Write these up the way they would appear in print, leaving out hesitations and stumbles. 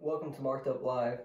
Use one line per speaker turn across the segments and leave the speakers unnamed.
Welcome to Marked Up Live.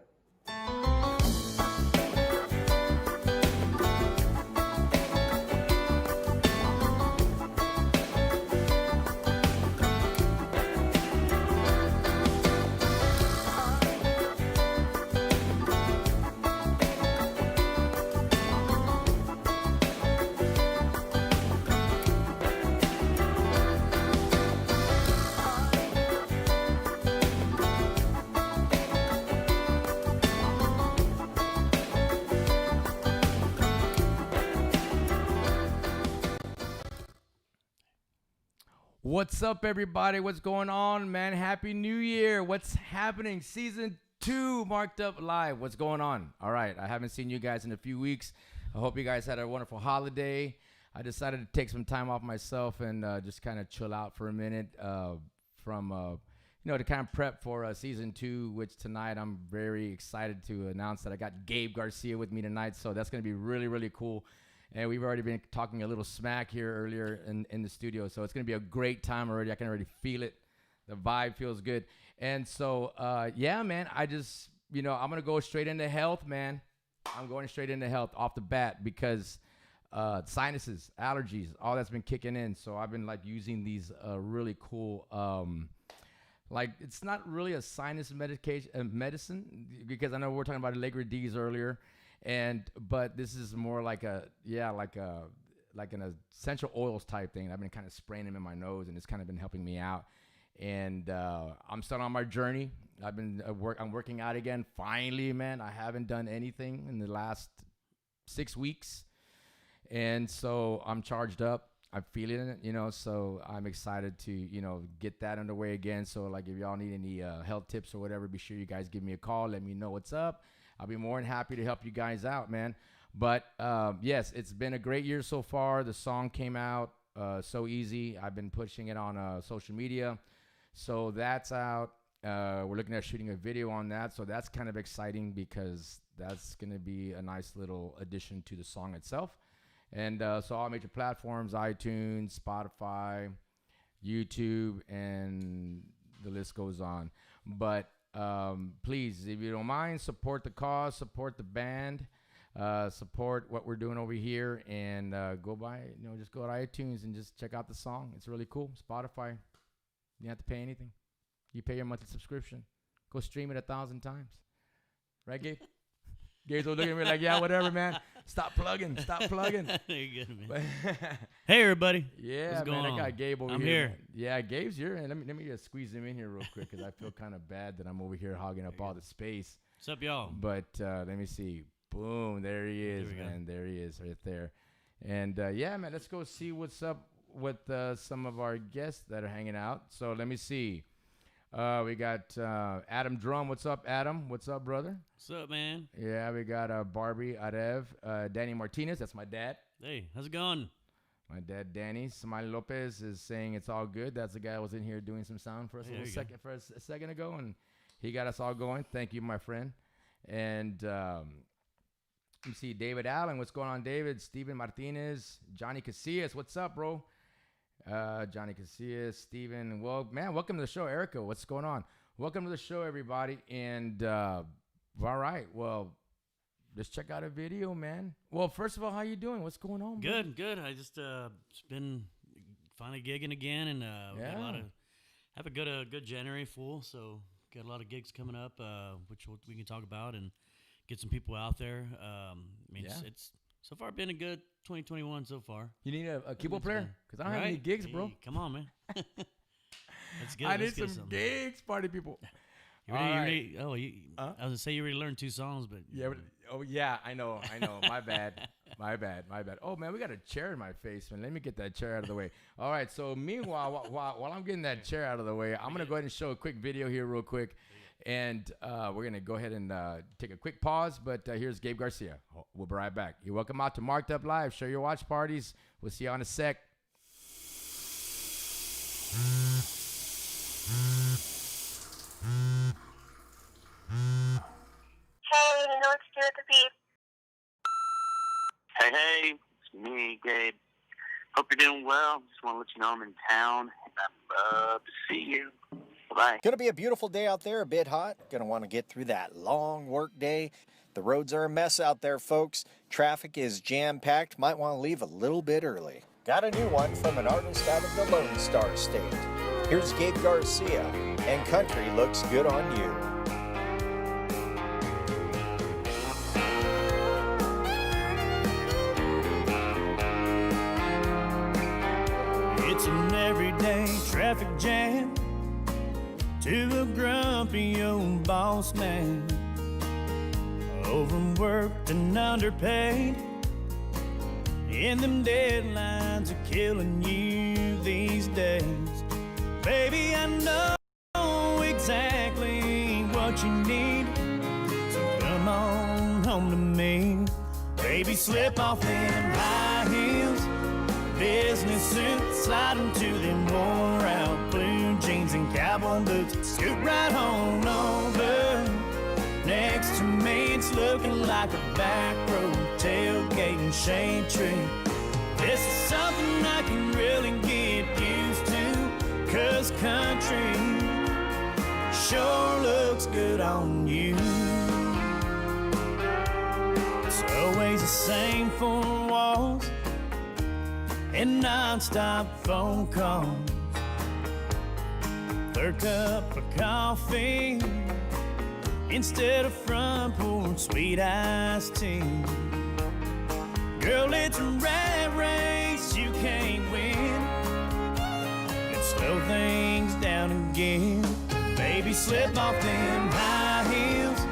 What's up, everybody? What's going on, man? Happy New Year. What's happening? Season 2, Marked Up Live. What's going on? All right. I haven't seen you guys in a few weeks. I hope you guys had a wonderful holiday. I decided to take some time off myself and just kind of chill out for a minute to kind of prep for Season 2, which tonight I'm very excited to announce that I got Gabe Garcia with me tonight. So that's going to be really, really cool. And we've already been talking a little smack here earlier in the studio. So it's going to be a great time already. I can already feel it. The vibe feels good. And so, yeah, man, I just, I'm going to go straight into health, man. I'm going straight into health off the bat because sinuses, allergies, all that's been kicking in. So I've been, using these really cool, it's not really a sinus medicine because I know we were talking about Allegra D's earlier. But this is more like an essential oils type thing. I've been kind of spraying them in my nose, and it's kind of been helping me out. And I'm still on my journey. I'm working out again. Finally, man, I haven't done anything in the last 6 weeks, and so I'm charged up. I'm feeling it, so I'm excited to, get that underway again. So, if y'all need any health tips or whatever, be sure you guys give me a call. Let me know what's up. I'll be more than happy to help you guys out, man. But, yes, it's been a great year so far. The song came out so easy. I've been pushing it on social media. So that's out. We're looking at shooting a video on that. So that's kind of exciting because that's going to be a nice little addition to the song itself. And so all major platforms, iTunes, Spotify, YouTube, and the list goes on. But please, if you don't mind, support the cause, support the band, support what we're doing over here, and just go to iTunes and just check out the song. It's really cool. Spotify, you don't have to pay anything. You pay your monthly subscription. Go stream it 1,000 times. Right, Gabe? Gabe's looking at me like, yeah, whatever, man. Stop plugging.
You're good, man. Hey, everybody.
Yeah,
what's
man,
going
I got
on?
Gabe over
I'm
here.
here.
Man. Yeah, Gabe's here. And let me just squeeze him in here real quick because I feel kind of bad that I'm over here hogging up all the space.
What's up, y'all?
But let me see. Boom. There he is, man. There he is right there. And, yeah, man, let's go see what's up with some of our guests that are hanging out. So let me see. We got Adam Drum. What's up, Adam? What's up, brother?
What's up, man?
Yeah, we got Barbie Arev, Danny Martinez. That's my dad.
Hey, how's it going?
My dad, Danny. Smiley Lopez is saying it's all good. That's the guy that was in here doing some sound for us a second ago, and he got us all going. Thank you, my friend. And let me see, David Allen. What's going on, David? Steven Martinez. Johnny Casillas. What's up, bro? Johnny Casillas, Steven. Well, man, welcome to the show. Erica, what's going on? Welcome to the show, everybody. And all right, well, let's check out a video, man. Well, first of all, how you doing? What's going on?
Good. I just been finally gigging again, and have a good January full. So got a lot of gigs coming up, which we can talk about and get some people out there. It's so far been a good 2021 so far.
You need a keyboard player? Because I don't have any gigs, bro.
Hey, come on, man. That's good.
I need some gigs, party people.
You ready? I was going to say you already learned 2 songs, but...
Yeah, I know. My bad. Oh, man, we got a chair in my face, man. Let me get that chair out of the way. All right, so meanwhile, while I'm getting that chair out of the way, I'm going to go ahead and show a quick video here real quick. And we're going to go ahead and take a quick pause, but here's Gabe Garcia. We'll be right back. You're welcome out to Marked Up Live. Show your watch parties. We'll see you on a sec.
Hey, you know what to do with the beat.
Hey, it's me, Gabe. Hope you're doing well. Just want to let you know I'm in town, and I'd love to see you. Bye-bye.
Gonna be a beautiful day out there, a bit hot. Gonna want to get through that long work day. The roads are a mess out there, folks. Traffic is jam-packed. Might want to leave a little bit early. Got a new one from an artist out of the Lone Star State. Here's Gabe Garcia, and Country Looks Good on You.
It's an everyday traffic jam to a grumpy old boss man, overworked and underpaid, and them deadlines are killing you these days. Baby, I know exactly what you need, so come on home to me. Baby, slip off them high heels, business suit, slide into them worn out blue jeans and cowboy boots. Scoot right on over next to me. It's looking like a back road tailgate and shade tree. This is something I can really get used to, 'cause country sure looks good on you. It's always the same four walls and non-stop phone calls. Third cup of coffee instead of front porch sweet iced tea. Girl, it's a rat race you can't win. Let's slow things down again. Baby, slip off them high heels,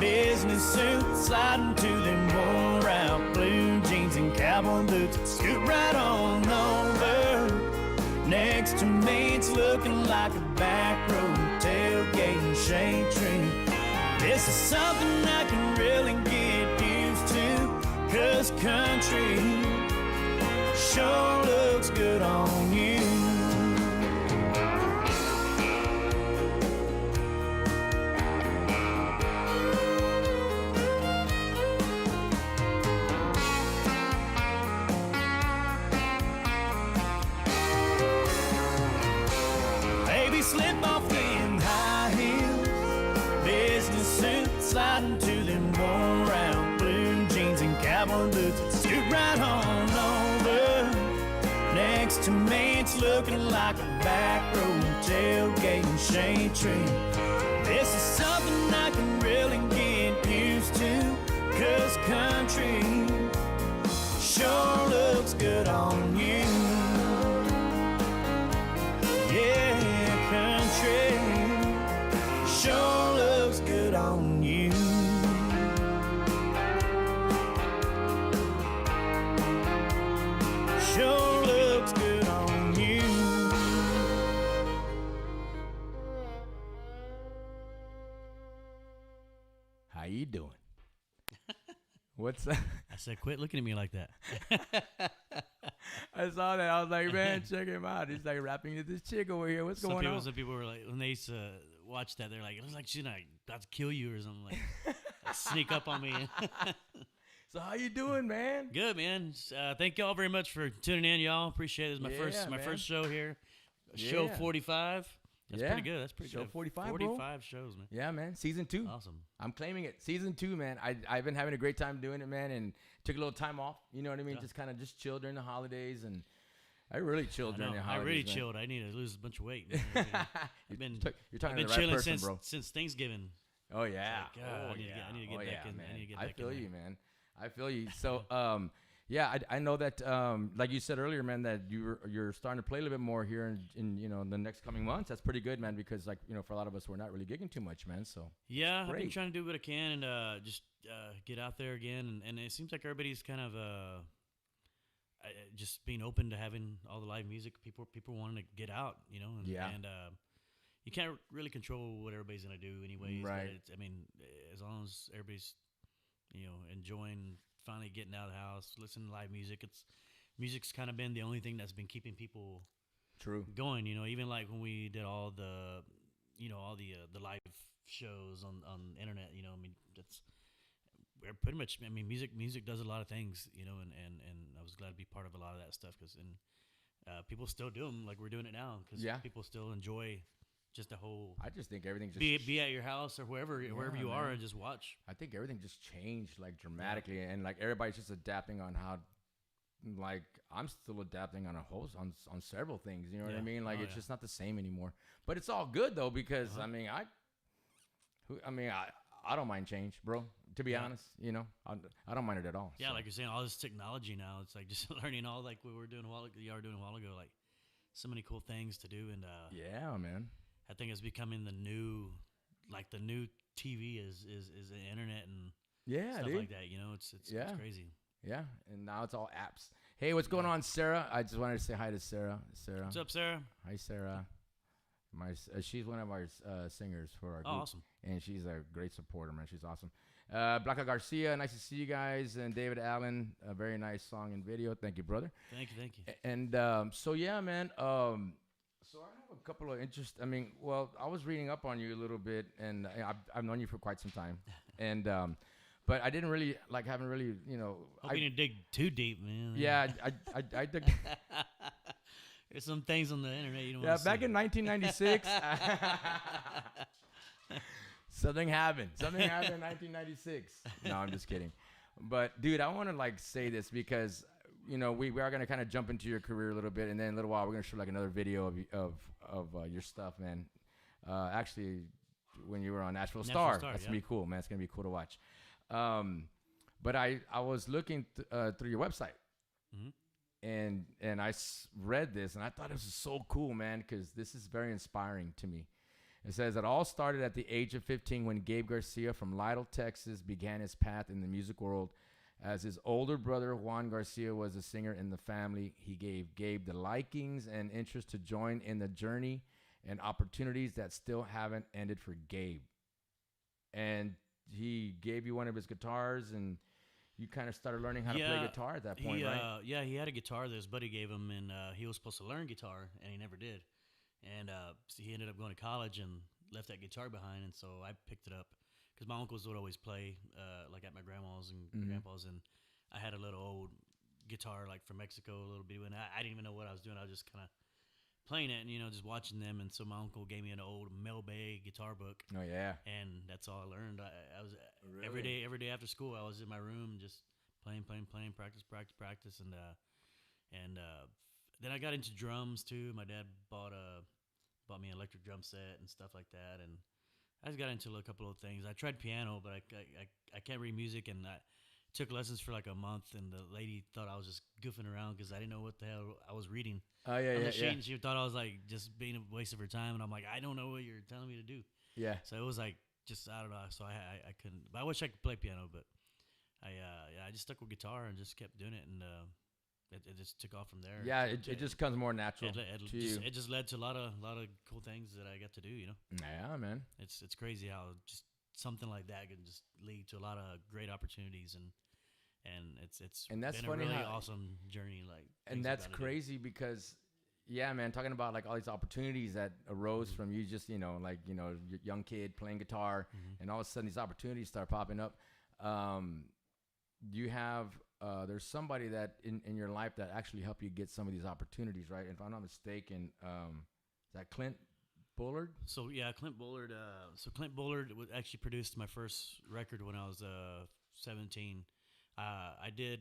business suit, slide into them worn out blue jeans and cowboy boots. Scoot right on over next to me. It's looking like a back road tailgate and shade tree. This is something I can really get used to, 'cause country sure looks good on you. Slip off them high heels, business suit, slide into them worn out blue jeans and cowboy boots. Scoot right on over next to me. It's looking like a back road tailgate and shade tree. This is something I can really get used to, 'cause country sure looks good on you. Yeah, country sure looks good on you. Sure looks good on you.
How you doing? What's that?
I said, quit looking at me like that.
I saw that. I was like, man, check him out. He's like rapping to this chick over here. What's going on?
Some people were like, when they used to watch that, they're like, it looks like she's like about to kill you or something. Like sneak up on me.
So how you doing, man?
Good, man. Thank y'all very much for tuning in, y'all. Appreciate it. It's my
man.
first show here. Show
Yeah.
45. That's pretty good. That's pretty
Show
good.
45,
45 shows, man.
Yeah, man. Season 2.
Awesome.
I'm claiming it. Season 2, man. I've been having a great time doing it, man, and took a little time off. You know what I mean?
Yeah.
Just kind of just chill during the holidays, and I really chilled during the
I
holidays.
really
man.
chilled. I need to lose a bunch of weight. Man. I've been
You're talking
I've been
to the right
chilling
person, bro.
since Thanksgiving.
Oh yeah.
Like, I need to get back in.
Man.
I need to get
I
back
feel
in
you,
there.
man. I feel you. So, yeah, I know that, like you said earlier, man, that you're starting to play a little bit more here in in the next coming months. That's pretty good, man, because like for a lot of us, we're not really gigging too much, man. So
yeah, I've been
great.
trying to do what I can and just get out there again. And it seems like everybody's kind of just being open to having all the live music. People wanting to get out, And,
Yeah.
And you can't really control what everybody's gonna do, anyways.
Right.
But as long as everybody's enjoying finally getting out of the house, listening to live music. Music's kind of been the only thing that's been keeping people going. Even like when we did all the the live shows on the internet. That's we're pretty much. Music does a lot of things. And I was glad to be part of a lot of that stuff because people still do them like we're doing it now because people still enjoy just a whole.
I just think everything just
Be at your house or wherever you are and just watch.
I think everything just changed like dramatically, and like everybody's just adapting on how. Like I'm still adapting on on several things. You know what I mean? Like it's just not the same anymore. But it's all good though because I mean I don't mind change, bro. To be honest, you know, I don't mind it at all.
Yeah,
so.
like you're saying, all this technology now. It's like just learning all like we were doing a while ago. Like so many cool things to do, and
yeah, man.
I think it's becoming the new TV is the internet and stuff like that. You know, it's crazy.
Yeah, and now it's all apps. Hey, what's going on, Sarah? I just wanted to say hi to Sarah.
What's up, Sarah?
Hi, Sarah. She's one of our singers for our group.
Awesome.
And she's a great supporter, man. She's awesome. Blanca Garcia, nice to see you guys. And David Allen, a very nice song and video. Thank you, brother.
Thank you.
And so, yeah, man. So I have a couple of I mean, well, I was reading up on you a little bit, and I've known you for quite some time. And but I haven't really, you know.
Hope you didn't dig too deep, man.
Yeah, I did.
There's some things on the internet you don't
want to see. Yeah, back in 1996. Something happened in 1996. No, I'm just kidding. But, dude, I want to, like, say this because, you know, we are going to kind of jump into your career a little bit. And then in a little while, we're going to show, like, another video of your stuff, man. Actually, when you were on Nashville Star. That's going to be cool, man. It's going to be cool to watch. But I was looking through your website, and I read this, and I thought it was so cool, man, because this is very inspiring to me. It says it all started at the age of 15 when Gabe Garcia from Lytle, Texas, began his path in the music world. As his older brother Juan Garcia was a singer in the family, he gave Gabe the likings and interest to join in the journey and opportunities that still haven't ended for Gabe. And he gave you one of his guitars, and you kind of started learning how to play guitar at that point, right?
Yeah, he had a guitar that his buddy gave him, and he was supposed to learn guitar, and he never did. And so he ended up going to college and left that guitar behind, and so I picked it up because my uncles would always play, like at my grandma's and grandpa's, and I had a little old guitar, like from Mexico, a little bit, and I didn't even know what I was doing. I was just kind of playing it and, you know, just watching them. And so my uncle gave me an old Mel Bay guitar book.
Oh, yeah.
And that's all I learned. I was
really?
every day after school, I was in my room just playing, practice. And then I got into drums too. My dad bought me an electric drum set and stuff like that. And I just got into a couple of things. I tried piano, but I can't read music, and I took lessons for like a month, and the lady thought I was just goofing around because I didn't know what the hell I was reading.
Oh, yeah.
She thought I was like just being a waste of her time, and I'm like, I don't know what you're telling me to do.
Yeah.
So it was like just, I don't know. So I couldn't. But I wish I could play piano, but I just stuck with guitar and just kept doing it, and it just took off from there.
Yeah, it just comes more natural to you.
It just led to a lot of cool things that I got to do. You know.
Yeah, man.
It's crazy how just something like that can just lead to a lot of great opportunities, and it's
that's
been
funny
a really
how,
awesome journey. Like,
and that's crazy because, yeah, man, talking about like all these opportunities that arose from you, just young kid playing guitar, and all of a sudden these opportunities start popping up. You have there's somebody that in your life that actually helped you get some of these opportunities, right? If I'm not mistaken, is that Clint Bullard?
So yeah, Clint Bullard. Clint Bullard actually produced my first record when I was 17. I did.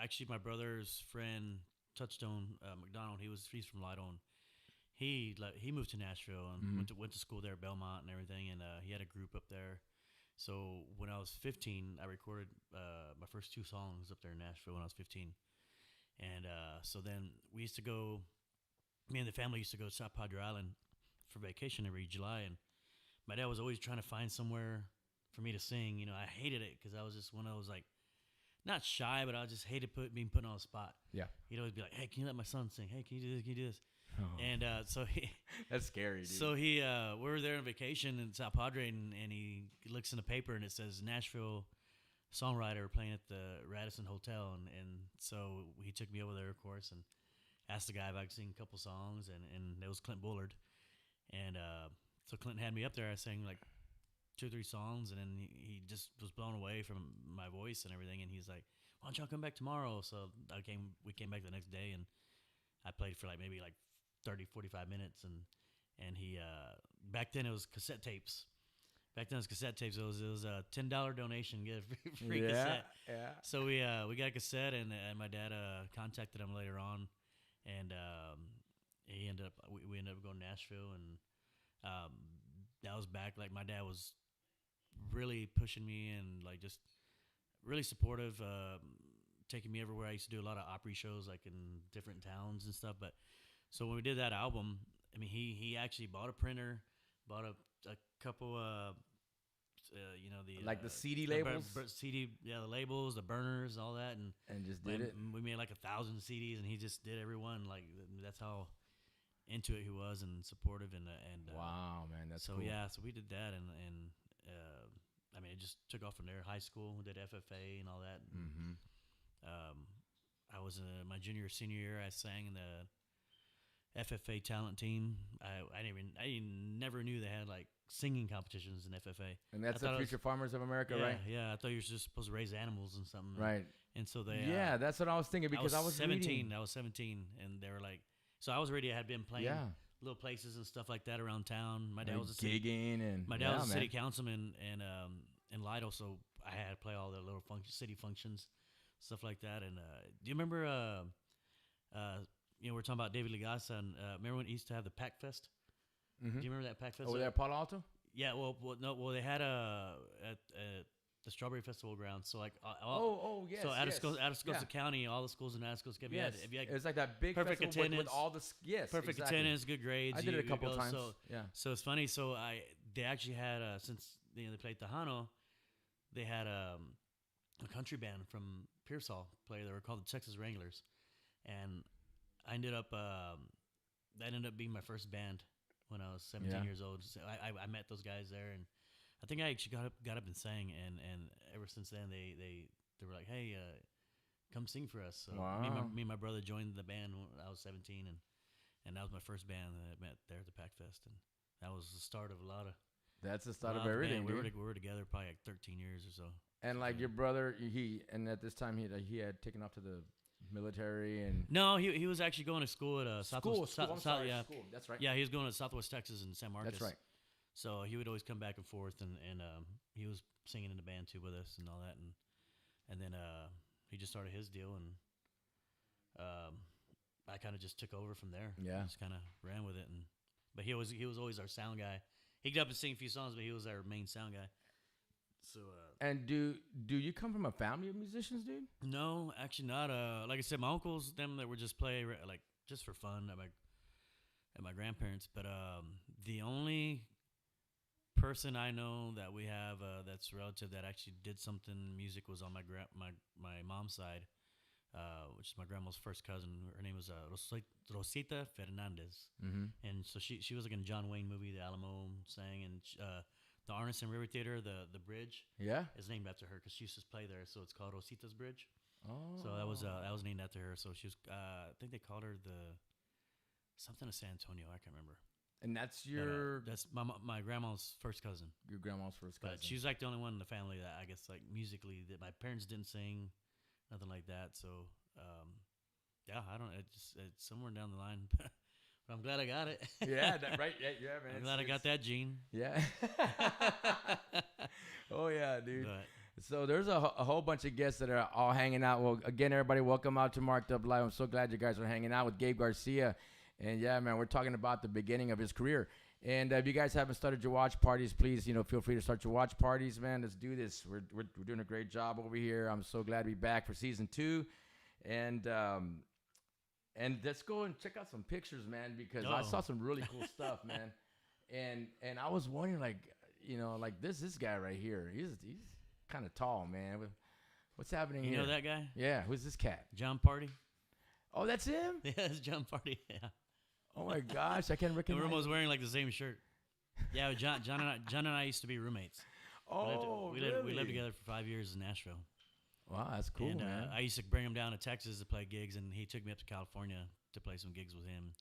Actually, my brother's friend Touchstone McDonald. He's from Lytle. He moved to Nashville and went to school there at Belmont and everything. And he had a group up there. So when I was 15, I recorded my first 2 songs up there in Nashville when I was 15. And so then we used to go. Me and the family used to go to South Padre Island for vacation every July, and my dad was always trying to find somewhere for me to sing. You know, I hated it because I was just one of those, like, not shy, but I just hated being put on the spot.
Yeah.
He'd always be like, "Hey, can you let my son sing? Hey, can you do this? Can you do this?" Oh. And so he
that's scary, dude.
So we were there on vacation in South Padre, and he looks in the paper and it says Nashville songwriter playing at the Radisson Hotel, and so he took me over there, of course, and asked the guy if I could sing a couple songs, and it was Clint Bullard. And so Clint had me up there. I sang like 2 or 3 songs, and then he just was blown away from my voice and everything. And he's like, "Why don't y'all come back tomorrow?" So we came back the next day, and I played for like maybe like 30, 45 minutes, and and he back then it was cassette tapes. Back then it was cassette tapes. It was a $10 donation, get a free cassette.
Yeah.
So we got a cassette, and my dad contacted him later on, and we ended up going to Nashville, and that was back. Like my dad was really pushing me and like just really supportive, taking me everywhere. I used to do a lot of Opry shows like in different towns and stuff. But so when we did that album, I mean, he actually bought a printer, bought a couple
the CD labels,
the labels, the burners, all that, and
just did it.
We made like 1,000 CDs, and he just did every one. Like that's how into it he was and supportive, and
wow, man, that's
so
cool.
yeah. So we did that, and I mean, it just took off from there. High school, we did FFA and all that.
Mm-hmm.
I was in my junior senior year. I sang in the FFA talent team. I never knew they had like singing competitions in FFA.
And that's the Future Farmers of America,
yeah,
right?
Yeah, I thought you were just supposed to raise animals and something.
Right.
And so they.
Yeah, that's what I was thinking because I was
17.
reading.
I was 17, and they were like, so I was already had been playing little places and stuff like that around town. My dad was a
gigging and
my dad was a city councilman in Lytle, so I had to play all the little city functions, stuff like that. And do you remember? We're talking about David Legasa, and remember when he used to have the Pack Fest?
Mm-hmm.
Do you remember that Pack Fest?
Over there at Palo Alto?
Yeah. Well, they had at the Strawberry Festival grounds. So like,
yes.
So Atascosa County, all the schools in Atascosa County.
Yes.
It
was like that big
perfect
festival
attendance
with all the
perfect attendance, good grades.
I did it a couple times.
So it's funny. So they actually had since they played Tejano, they had a country band from Pearsall play. They were called the Texas Wranglers, and I ended up that ended up being my first band when I was 17 years old. So I met those guys there, and I think I actually got up and sang, and ever since then they were like, hey, come sing for us. So me and my brother joined the band when I was 17, and that was my first band that I met there at the Pack Fest, and that was the start of a lot of.
That's the start of everything.
We were together probably like 13 years or so.
And like your brother, at this time he had taken off to the military and.
No, he was actually going to school at Southwest.
School. That's right.
Yeah, he was going to Southwest Texas in San Marcos.
That's right.
So he would always come back and forth, and he was singing in the band too with us and all that, and then he just started his deal, and I kind of just took over from there.
Yeah,
just kind of ran with it, but he was always our sound guy. He got up and sing a few songs, but he was our main sound guy. So.
And do you come from a family of musicians, dude?
No, actually not. Like I said, my uncles, them that were just play like just for fun at my grandparents, but the only person I know that we have that's relative that actually did something music was on my mom's side, which is my grandma's first cousin. Her name was Rosita Fernandez, and so she was like in a John Wayne movie, The Alamo, sang, and the Arneson River Theater, the bridge, is named after her because she used to play there. So it's called Rosita's Bridge. Oh, so that was named after her. So she was, I think they called her something of San Antonio. I can't remember.
And that's
that's my grandma's first cousin.
Your grandma's first cousin.
But she was like the only one in the family that I guess like musically that my parents didn't sing, nothing like that. So I don't. It's somewhere down the line. But I'm glad I got it.
Yeah, right. Yeah, man.
I'm glad I got that gene.
Yeah. Oh yeah, dude.
But,
so there's a whole bunch of guests that are all hanging out. Well, again, everybody, welcome out to Marked Up Live. I'm so glad you guys are hanging out with Gabe Garcia. And yeah, man, we're talking about the beginning of his career. And if you guys haven't started your watch parties, please, feel free to start your watch parties, man. Let's do this. We're doing a great job over here. I'm so glad to be back for season 2. And let's go and check out some pictures, man, because I saw some really cool stuff, man. And I was wondering, like this guy right here. He's kind of tall, man. What's happening here?
You know that guy?
Yeah. Who's this cat?
John Party.
Oh, that's him?
Yeah, it's John Party. Yeah.
Oh my gosh, I can't recognize.
We're almost wearing like the same shirt. Yeah, John and I used to be roommates.
Oh,
we lived together for 5 years in Nashville.
Wow, that's cool,
and,
man.
I used to bring him down to Texas to play gigs, and he took me up to California to play some gigs with him.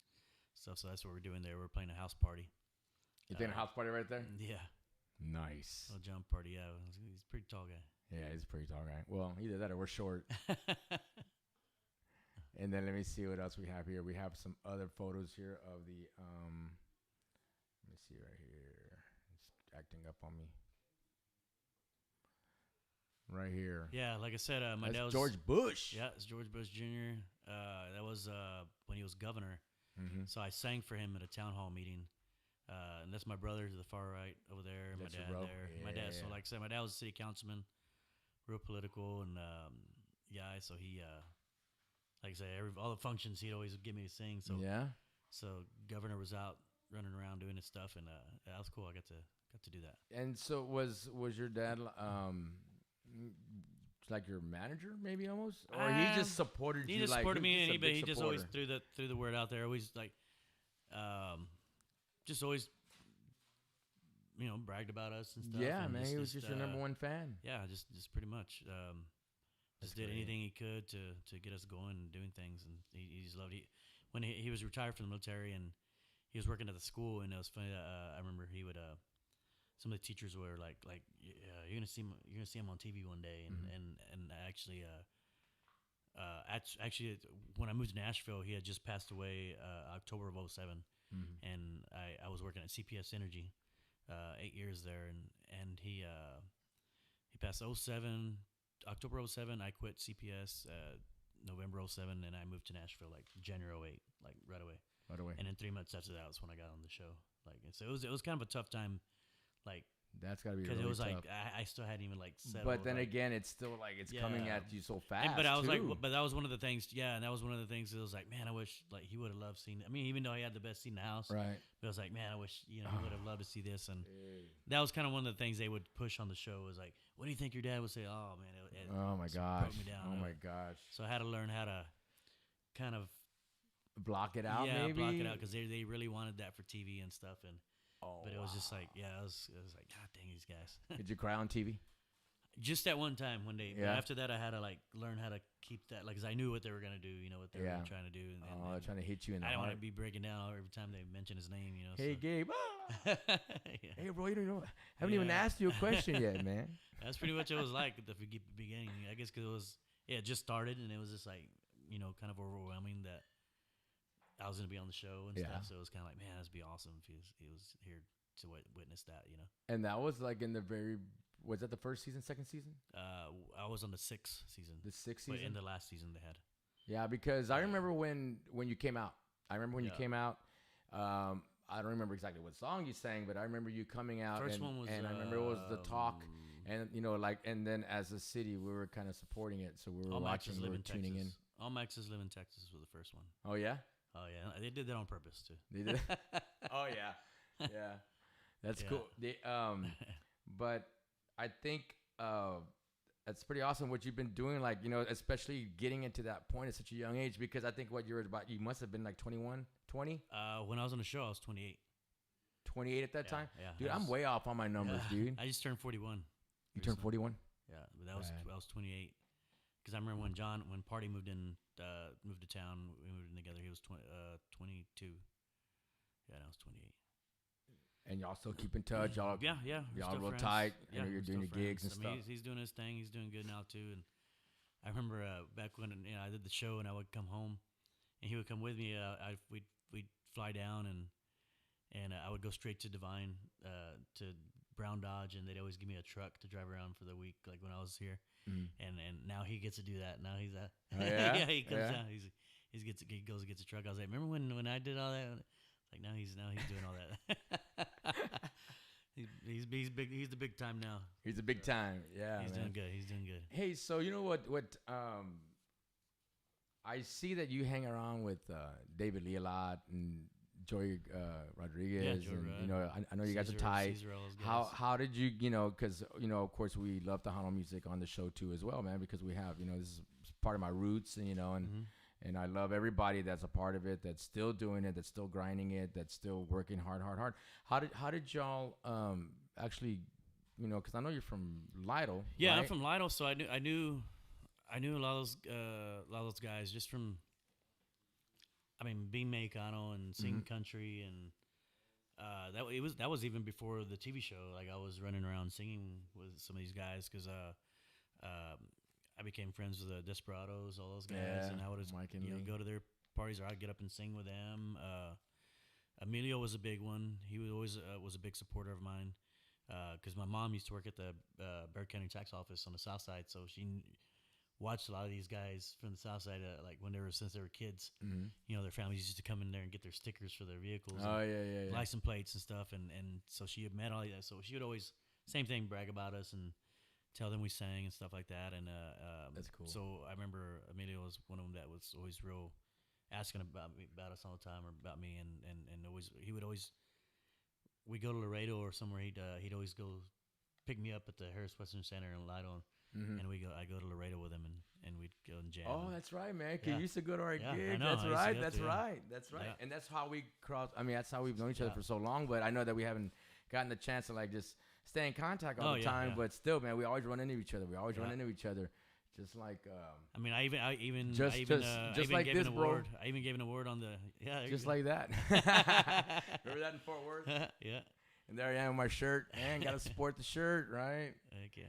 So that's what we're doing there. We're playing a house party.
You playing a house party right there?
Yeah.
Nice.
Oh, John Party, yeah. He's a pretty tall guy.
Yeah, he's a pretty tall guy. Well, either that or we're short. And then let me see what else we have here. We have some other photos here of see right here. It's acting up on me. Right here.
Yeah, like I said, my
That's
dad was
George Bush.
Yeah, it's George Bush Jr. That was when he was governor.
Mm-hmm.
So I sang for him at a town hall meeting. And that's my brother to the far right over there.
That's
my
your
dad
bro?
there.
Yeah.
My dad. So like I said, my dad was a city councilman, real political, and so he, like I said, all the functions he'd always give me to sing. So
Yeah.
So governor was out running around doing his stuff, and that was cool. I got to do that.
And so was your dad like your manager, maybe almost, or he just supported you?
He just
like,
supported me,
just a
and
big
he just always
supporter.
threw the word out there. Always like, just always, bragged about us and stuff.
Yeah,
and
man, he was just your number one fan.
Yeah, just pretty much. Just did anything he could to get us going and doing things, and he just loved it. When he was retired from the military and he was working at the school, and it was funny that I remember he would some of the teachers were like you're gonna see him on TV one day, and actually when I moved to Nashville, he had just passed away October of 2007, and I was working at CPS Energy 8 years there, and he passed 2007. October 2007, I quit CPS. November 2007, and I moved to Nashville like January 2008, like right away.
Right away.
And then 3 months after that was when I got on the show. Like, and so it was kind of a tough time, like
That's gotta be
because
really
it was
tough.
like I still hadn't even like settled.
But then
like,
again, it's still like it's
Yeah.
coming at you so fast.
but I was
too.
but that was one of the things. Yeah, and that was one of the things. That was like, man, I wish like he would have loved seeing. I mean, even though he had the best seat in the house,
right.
but I was like, man, I wish he would have loved to see this. And that was kind of one of the things they would push on the show. Was like, what do you think your dad would say? Oh man, it
Oh my
just
gosh.
broke me down.
Oh my gosh.
So I had to learn how to kind of
Block it out,
yeah,
maybe.
block it out because they really wanted that for TV and stuff. And
Oh,
but it was just like, yeah, it was like, God dang these guys.
Did you cry on TV?
Just that one time, one day. But
Yeah.
after that, I had to like learn how to keep that, like, because I knew what they were gonna do. What they were trying to do. And
Trying to hit you in the
I don't want
heart.
to be breaking down every time they mention his name.
Hey,
so.
Gabe.
Yeah.
Hey, bro, you don't know. I haven't even
Yeah.
asked you a question yet, man.
That's pretty much what it was like at the beginning. I guess because it just started, and it was just like, kind of overwhelming that I was gonna be on the show and stuff. So it was kind of like, man, that'd be awesome if he was here to witness that.
And that was like in the was that the first season, second season?
I was on the 6th season.
The sixth
But
season?
in the last season they had.
Yeah, because I remember when you came out. I remember when you
Yeah.
came out. I don't remember exactly what song you sang, but I remember you coming out.
First
and,
one was,
and I remember it was the talk. And, and then as a city, we were kind of supporting it. So we were
All
watching,
Maxes
we
live
were
in
tuning
Texas. All Maxes live in Texas was the first one.
in. Oh, yeah?
Oh yeah, they did that on purpose too.
They did. Oh yeah, yeah, that's
Yeah.
cool. But I think that's pretty awesome what you've been doing. Like especially getting into that point at such a young age. Because I think what you were about, you must have been like 21, 20?
When I was on the show, I was 28.
28 at that
Yeah,
time.
yeah.
Dude,
I
I'm
was-
way off on my numbers, dude.
I just turned 41.
You turned 41.
Yeah, but that was
Right.
I was 28. Because I remember when Party moved to town, we moved in together. He was 22. Yeah, and I was 28.
And y'all still keep in touch. Y'all,
Yeah, we're
y'all
still
real
friends.
tight.
Yeah,
You're
we're
doing your
still
gigs and
friends. I mean,
stuff.
he's doing his thing. He's doing good now too. And I remember back when I did the show and I would come home, and he would come with me. We'd fly down and I would go straight to Divine to Brown Dodge, and they'd always give me a truck to drive around for the week, like when I was here. And now he gets to do that. Now he's at
Oh, yeah?
yeah, he comes
Yeah?
down. He goes and gets a truck. I was like, remember when I did all that? Like now he's doing all that. he's big. He's the big time now.
He's a big time. Yeah,
He's
man.
doing good. He's doing good.
Hey, so you know what I see that you hang around with David Lee a lot and Joey Rodriguez,
Joey
and
Rod.
I know you guys are
Caesar,
tight.
Caesar, all those guys.
How did you because of course we love the Hano music on the show too as well, man, because we have this is part of my roots, and and I love everybody that's a part of it, that's still doing it, that's still grinding it, that's still working hard. How did y'all actually because I know you're from Lytle.
Yeah,
right?
I'm from Lytle, so I knew a lot of those guys just from. I mean, being Mexicano and singing country, and that was even before the TV show. Like I was running around singing with some of these guys because I became friends with the Desperados, all those guys,
Yeah,
and I would
Mike and Lee.
go to their parties, or I'd get up and sing with them. Emilio was a big one. He was always was a big supporter of mine because my mom used to work at the Bexar County Tax Office on the South Side, so she watched a lot of these guys from the South Side, like when since they were kids. You know, their families used to come in there and get their stickers for their vehicles.
Oh yeah.
License plates and stuff, and so she had met all that. So she would always same thing, brag about us and tell them we sang and stuff like that. And
that's cool.
So I remember Emilio was one of them that was always real asking about us all the time, or about me, and always he would always, we go to Laredo or somewhere, he'd always go pick me up at the Harris Western Center in Lytle, and I go to Laredo with him, and we'd go and jam.
Oh, that's right, man. 'Cause
Yeah.
you used to go to our
Yeah, I
gigs.
know.
That's
I used to
right.
go
That's
to,
right. That's right.
Yeah.
And that's how we crossed. I mean, that's how we've known each other for so long. But I know that we haven't gotten the chance to like just stay in contact all the time.
Yeah.
But still, man, we always run into each other. We always run
Yeah.
into each other. Just like
I mean, I even
just like
gave
this,
an
bro.
award. I even gave an award on the
just like that. Remember that in Fort Worth?
Yeah.
And there I am with my shirt. Man, gotta support the shirt, right?
Heck yeah.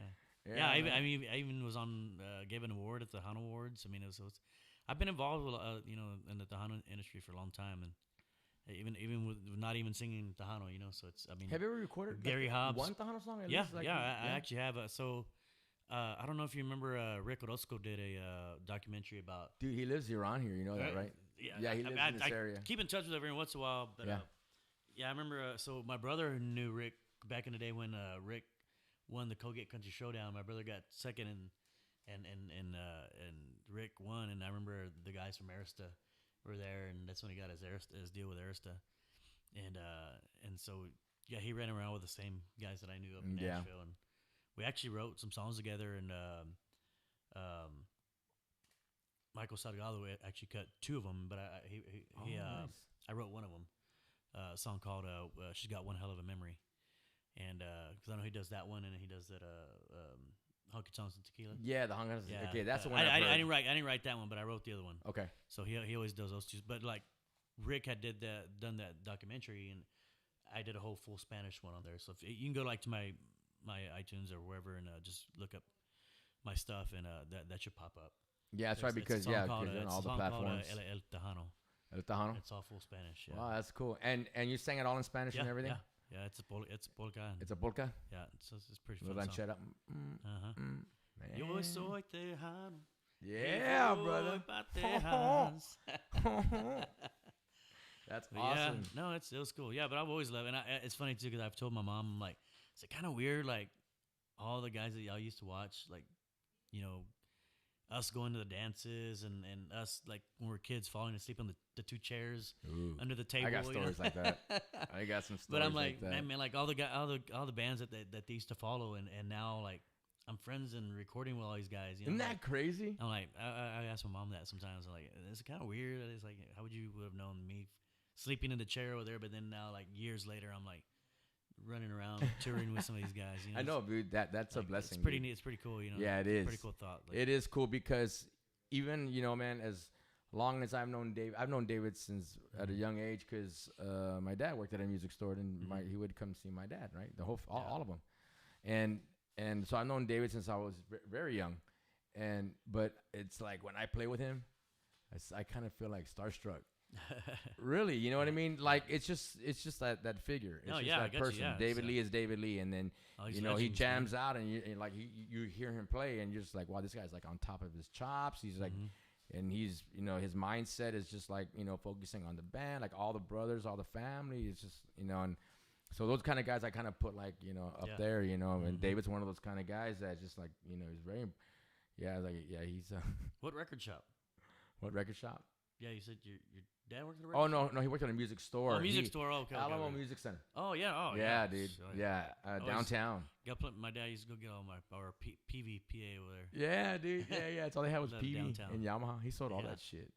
Yeah,
Yeah,
man.
I even was on gave an award at the Tejano Awards. I mean, I've been involved with in the Tejano industry for a long time, and even with not even singing Tejano, So it's
Have you ever recorded
Gary Hobbs
one Tejano song? At
Yeah,
least, like,
I actually have. I don't know if you remember Rick Orozco did a documentary about.
Dude, he lives around here. You know that, right?
Yeah,
he lives in this area.
Keep in touch with him every once in a while, but I remember. So my brother knew Rick back in the day when Rick won the Colgate Country Showdown. My brother got second, and Rick won. And I remember the guys from Arista were there, and that's when he got his deal with Arista. And so he ran around with the same guys that I knew up in Nashville, and we actually wrote some songs together. And Michael Salgado actually cut two of them, but
Nice.
I wrote one of them, a song called "She's Got One Hell of a Memory," and because I know he does that one, and he does that Honky Tonks and Tequila.
Yeah, the Honky Tonks.
Yeah.
Okay, that's the one.
I didn't write that one, but I wrote the other one.
Okay.
So he always does those two. But like Rick had done that documentary, and I did a whole full Spanish one on there. So you can go like to my iTunes or wherever and just look up my stuff, and that should pop up.
Yeah, that's right, because on all the platforms.
El Tejano.
El Tejano.
It's all full Spanish. Yeah.
Wow, that's cool. And you sang it all in Spanish and everything?
Yeah, it's a polka.
It's a polka?
Yeah, it's pretty fun song.
Ranchera.
Man. Yo soy tejano.
Yeah, brother. That's awesome.
Yeah, no, it was cool. Yeah, but I've always loved it. And it's funny, too, because I've told my mom, I'm like, is it kind of weird, like, all the guys that y'all used to watch, like, us going to the dances and us, like, when we were kids, falling asleep on the two chairs under the table.
I got stories like that. I got some stories
but I'm like
that.
Man, like, all the bands that they used to follow, and now, like, I'm friends and recording with all these guys.
Isn't that
like,
crazy?
I'm like, I ask my mom that sometimes. I'm like, it's kind of weird. It's like, how would you have known me sleeping in the chair over there? But then now, like, years later, I'm like running around touring with some of these guys.
I know, dude. That's like, a blessing.
It's pretty
dude.
neat. It's pretty cool.
Yeah, it is.
Pretty cool thought. Like,
it is cool because even man, as long as I've known David since at a young age, because my dad worked at a music store, and he would come see my dad, right? All of them, and so I've known David since I was very young, but it's like when I play with him, I kind of feel like starstruck. Really, you know what I mean? Like it's just that figure. It's just that person.
Yeah,
David Lee is David Lee, and then he jams out, and you hear him play, and you're just like, wow, this guy's like on top of his chops. He's like, and he's his mindset is just like focusing on the band, like all the brothers, all the family. It's just and so those kind of guys I kind of put like up there, and David's one of those kind of guys that just like he's very, he's
What record shop?
What record shop?
Yeah, you said your dad worked at a record shop?
No, he worked at a music store.
Music store. Okay.
Alamo Music Center.
Oh yeah. Oh
yeah, dude.
So,
yeah, downtown.
My dad used to go get all our PVPA over there.
Yeah, dude. Yeah. That's all they had was PV
downtown.
and Yamaha. He sold all that shit.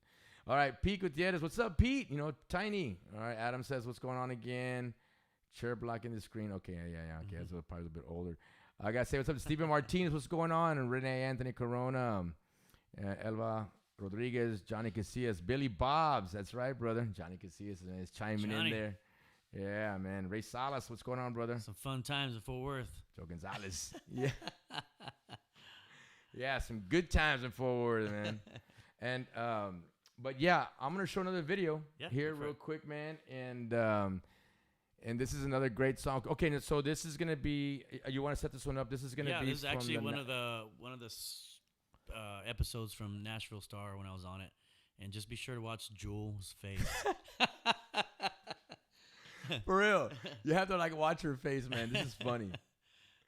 All right, Pete Gutierrez. What's up, Pete? Tiny. All right, Adam says, what's going on again? Chair blocking the screen. Okay, yeah. Okay, that's probably a bit older. I got to say what's up to Stephen Martinez. What's going on? And Renee Anthony Corona. Elva Rodriguez. Johnny Casillas. Billy Bobs. That's right, brother. Johnny Casillas is chiming in there. Yeah, man. Ray Salas. What's going on, brother?
Some fun times in Fort Worth.
Joe Gonzalez. Yeah. Yeah, some good times in Fort Worth, man. And But yeah, I'm gonna show another video here
go for
real
it.
quick, man, and this is another great song. Okay, so this is gonna be. You want to set this one up? This is gonna be.
This is actually
from
one of the episodes from Nashville Star when I was on it, and just be sure to watch Jewel's face.
For real, you have to like watch her face, man. This is funny.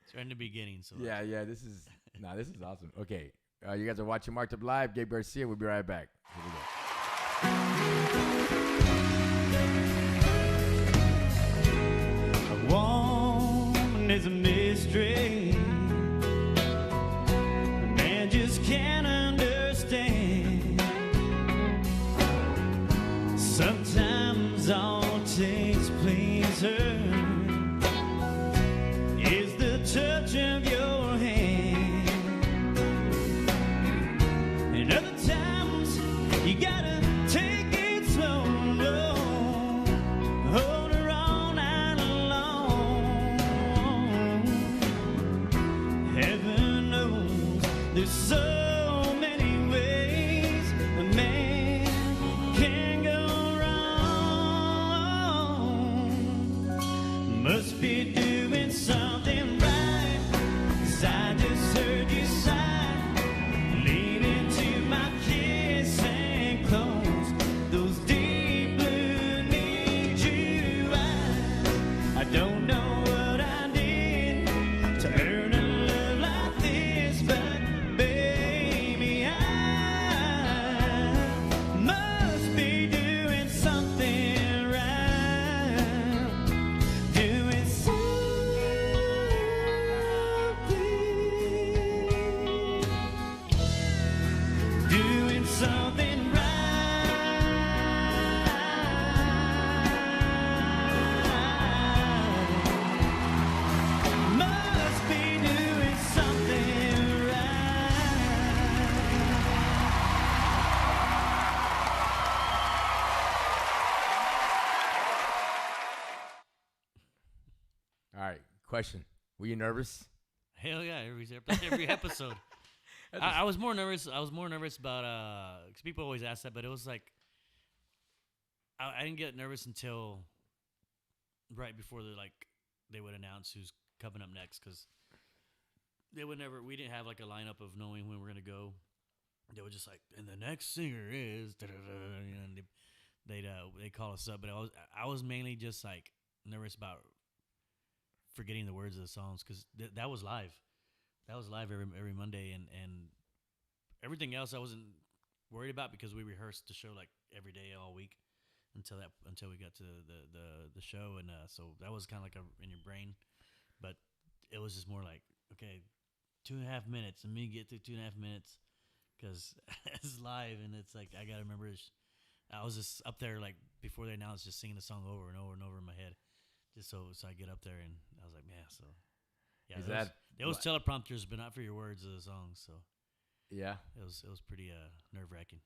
It's right in the beginning. So
Yeah, this is this is awesome. Okay, you guys are watching Marked Up Live. Gabe Garcia. We'll be right back. Here we go.
A woman is a mystery. A man just can't understand. Sometimes all it takes to please her is the touch of your hand. And other times you gotta take it slow. Hold her all night long. Heaven knows there's so many ways a man can go wrong. Must be doing something right, 'cause I just heard you sigh. Lean into my kiss and close those deep blue need you eyes. I don't know what I did to earn a love like this, but baby, I must be doing something right. Doing something right. Must be doing something right.
All right, question. Were you nervous?
hell yeah, every episode. I was more nervous. I was more nervous about because people always ask that, but it was like I didn't get nervous until right before they would announce who's coming up next, because we didn't have like a lineup of knowing when we're gonna go. They were just like, and the next singer is and they call us up, but I was mainly just like nervous about forgetting the words of the songs, because that was live. That was live every Monday, and everything else I wasn't worried about, because we rehearsed the show like every day all week until we got to the show, and so that was kind of like in your brain, but it was just more like, okay, 2.5 minutes, and me get through 2.5 minutes, because it's live, and it's like I gotta remember. I was just up there like before they announced, just singing the song over and over and over in my head, just so I get up there, and I was like, man, so. Yeah, it was teleprompters, but not for your words of the song. So
yeah,
it was pretty nerve wracking.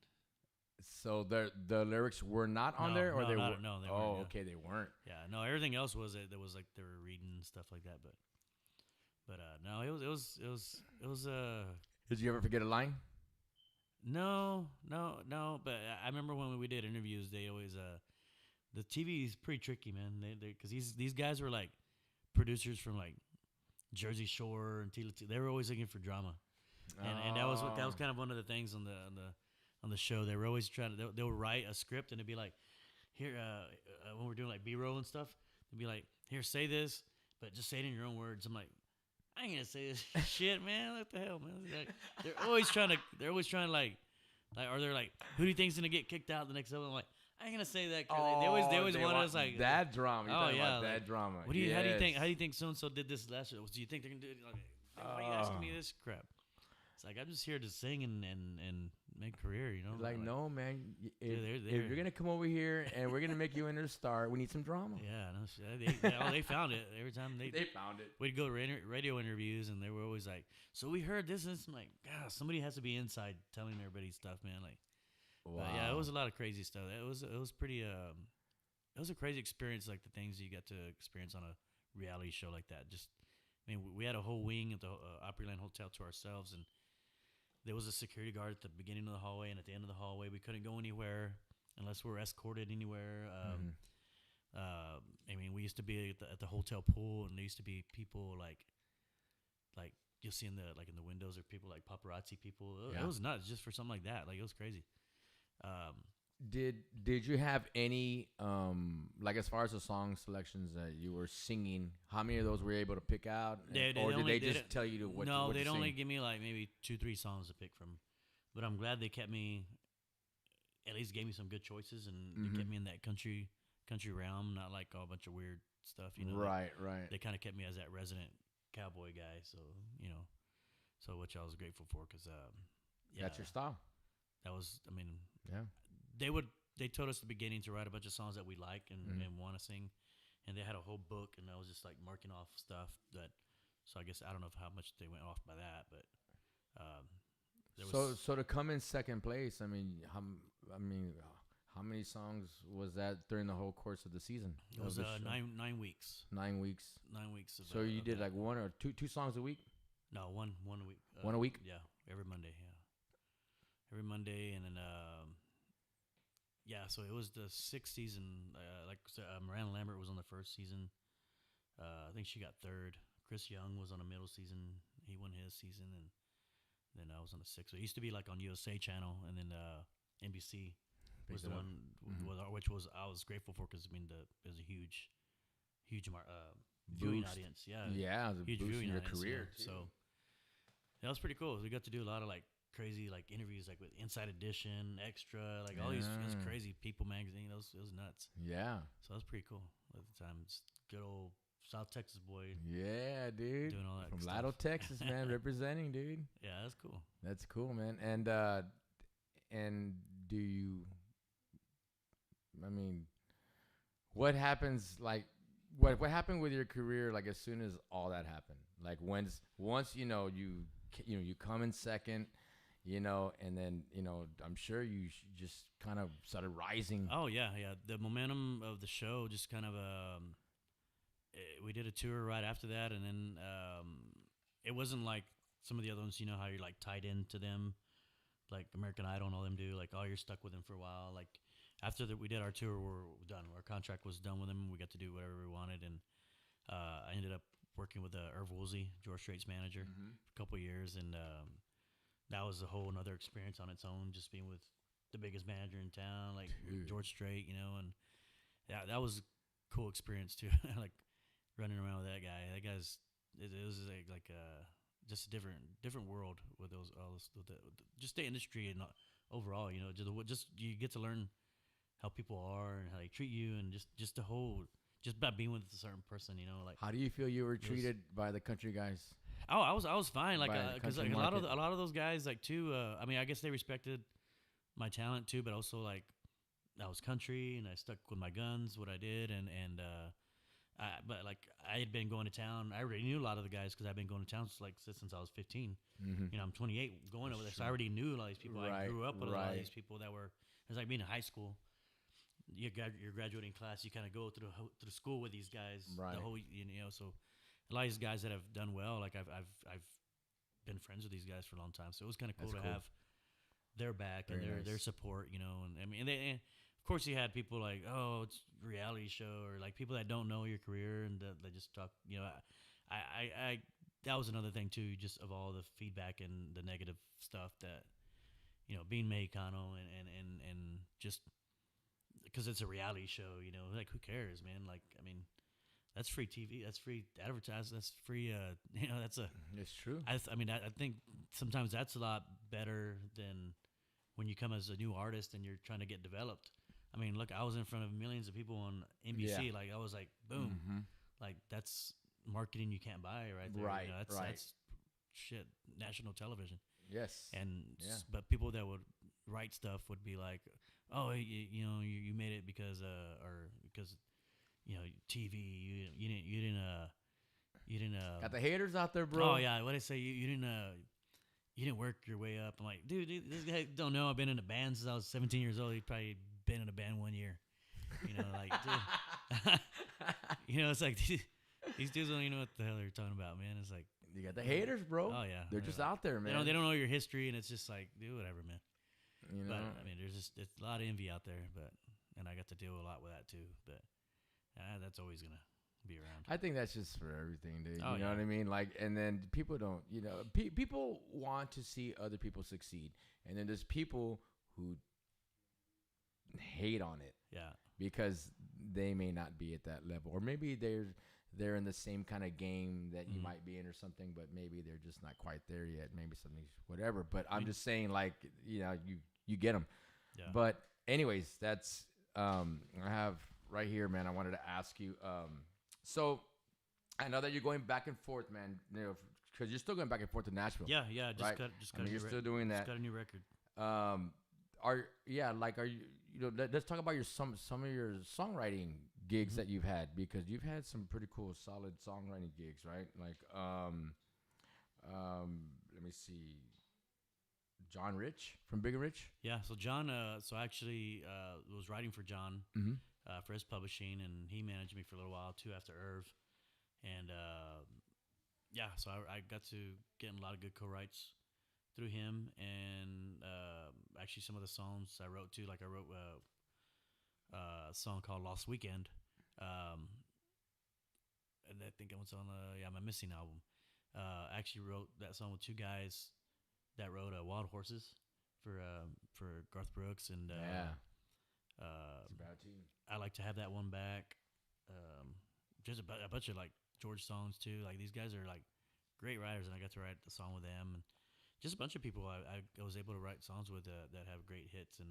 So the lyrics were not on there, or
no,
they were?
No, they weren't.
Oh,
Yeah.
okay, they weren't.
Yeah, no, everything else was it. There was like they were reading and stuff like that, but no, it was.
Did you ever forget a line?
No. But I remember when we did interviews, they always the TV is pretty tricky, man. They because these guys were like producers from like Jersey Shore and Tila. They were always looking for drama, and that was kind of one of the things on the show. They were always trying to they would write a script, and it'd be like, here when we're doing like B-roll and stuff, it'd be like, here, say this, but just say it in your own words. I'm like, I ain't gonna say this shit, man. What the hell, man? Like, they're always trying to like, or they're like, who do you think's gonna get kicked out the next episode? I'm like, I ain't gonna say that. They always wanted us like
that drama. You're talking about
like,
that drama.
What do you? How do you think so and so did this last year? Do you think they're gonna do it? Like, why are you asking me this crap? It's like, I'm just here to sing and make a career, you know.
Like, no, man. If
they're
you're gonna come over here and we're gonna make you into a star, we need some drama.
Yeah, no shit. They found it every time they
found it.
We'd go to radio interviews, and they were always like, so we heard this, and I'm like, God, somebody has to be inside telling everybody stuff, man. Like,
wow.
Yeah, it was a lot of crazy stuff. It was pretty. It was a crazy experience, like the things you got to experience on a reality show like that. Just, I mean, we had a whole wing at the Opryland Hotel to ourselves, and there was a security guard at the beginning of the hallway and at the end of the hallway. We couldn't go anywhere unless we were escorted anywhere. I mean, we used to be at the hotel pool, and there used to be people like you'll see in the windows, or people like paparazzi people. It was nuts just for something like that. Like, it was crazy.
Did you have any like, as far as the song selections that you were singing, how many of those were you able to pick out? Or did they just tell you to what?
No,
what
they'd
to
only
sing?
give me like maybe 2-3 songs to pick from. But I'm glad they kept me. At least gave me some good choices, and they kept me in that country realm, not like a bunch of weird stuff. You know,
right.
They kind of kept me as that resident cowboy guy. So which I was grateful for, because
That's your style.
That was, I mean,
Yeah.
They told us at the beginning to write a bunch of songs that we like and want to sing, and they had a whole book, and I was just like marking off stuff that. So I guess I don't know how much they went off by that, but
so to come in second place, I mean, how many songs was that during the whole course of the season?
It was 9 weeks.
9 weeks.
9 weeks.
So you did like one or two songs a week?
No, one a week.
One a week?
Yeah, every Monday. Yeah, every Monday, and then so it was the 6th season. Miranda Lambert was on the 1st season. I think she got 3rd. Chris Young was on the middle season. He won his season, and then I was on the 6th. So it used to be like on USA Channel, and then NBC was the one, which was I was grateful for, because I mean it was a huge viewing audience. Yeah,
it was a
huge
boost
viewing
in your
audience,
career.
yeah. So that was pretty cool. We got to do a lot of like crazy like interviews, like with Inside Edition, Extra, like all these. It was crazy. People magazine. It was nuts.
Yeah.
So that was pretty cool at the time. Just good old South Texas boy.
Yeah, dude.
Doing all that
from
stuff.
Lytle, Texas, man, representing, dude.
Yeah, that's cool.
That's cool, man. And do you? I mean, what happens? Like, what happened with your career? Like, as soon as all that happened, like once you come in second, and then I'm sure you just kind of started rising.
Oh yeah. The momentum of the show just kind of we did a tour right after that, and then it wasn't like some of the other ones. You know how you're like tied into them, like American Idol and all them do. Like, oh, you're stuck with them for a while. Like, after that we did our tour, we're done. Our contract was done with them. We got to do whatever we wanted, and I ended up working with Irv Woolsey, George Strait's manager, for a couple of years, and that was a whole another experience on its own. Just being with the biggest manager in town, like George Strait, and that was a cool experience too. Like running around with that guy. That guy's it was like just a different world with just the industry and overall. Just you get to learn how people are and how they treat you, and just the whole, just by being with a certain person, like.
How do you feel you were treated by the country guys?
Oh, I was fine, like, because like, a lot
market.
of those guys, like, too. I mean, I guess they respected my talent too, but also like I was country and I stuck with my guns, what I did, but like I had been going to town. I already knew a lot of the guys because I've been going to town since I was 15. I'm 28 going over there, so I already knew a lot of these people. I grew up with a lot of these people that were. It's like being in high school. Your graduating class, you kind of go through school with these guys.
Right.
The whole, so a lot of these guys that have done well, like I've been friends with these guys for a long time. So it was kind of cool to have their back and their support, and I mean, and of course you had people like, oh, it's a reality show, or like people that don't know your career and they just talk, I that was another thing too, just of all the feedback and the negative stuff that, being Mexicano and just because it's a reality show, like who cares, man? Like, I mean, that's free TV, that's free advertising, that's free,
It's true.
I mean, I think sometimes that's a lot better than when you come as a new artist and you're trying to get developed. I mean, look, I was in front of millions of people on NBC.
Yeah.
Like, I was like, boom. Like, that's marketing you can't buy right there.
Right,
That's shit, national television.
Yes.
And
Yeah.
but people that would write stuff would be like, oh, you made it because TV, you didn't
Got the haters out there, bro.
Oh yeah, what I say, you didn't work your way up. I'm like, dude, this guy don't know. I've been in a band since I was 17 years old. He probably been in a band 1 year. Like, dude. It's like these dudes don't even know what the hell they're talking about, man. It's like,
You got the haters, bro.
Oh yeah,
they're just out there, man.
They don't know your history, and it's just like, do whatever, man.
You know,
but I mean, it's a lot of envy out there, and I got to deal a lot with that too. But that's always gonna be around.
I think that's just for everything, dude.
Oh,
you know what I mean? Like, and then people don't, people want to see other people succeed, and then there's people who hate on it.
Yeah.
Because they may not be at that level, or maybe they're in the same kind of game that you might be in or something, but maybe they're just not quite there yet. Maybe something's whatever. But I'm just saying, like, you get them.
Yeah.
But anyways, that's I have right here, man. I wanted to ask you. So I know that you're going back and forth, man. Because you're still going back and forth to Nashville.
Yeah. Just
right?
got.
You're still doing that.
Just got a new record.
Are you? Let's talk about some of your songwriting gigs that you've had, because you've had some pretty cool, solid songwriting gigs, right? Like, let me see, John Rich from Big and Rich.
Yeah. So John, so I actually was writing for John for his publishing, and he managed me for a little while too after Irv, and so I got to get in a lot of good co-writes through him, and actually some of the songs I wrote too. Like I wrote a song called Lost Weekend, and I think it was on my Missing album. I actually wrote that song with two guys that wrote Wild Horses for Garth Brooks, and
It's a bad team.
I like to have that one back. Just a bunch of like George songs too. Like these guys are like great writers, and I got to write the song with them, and just a bunch of people I was able to write songs with that have great hits, and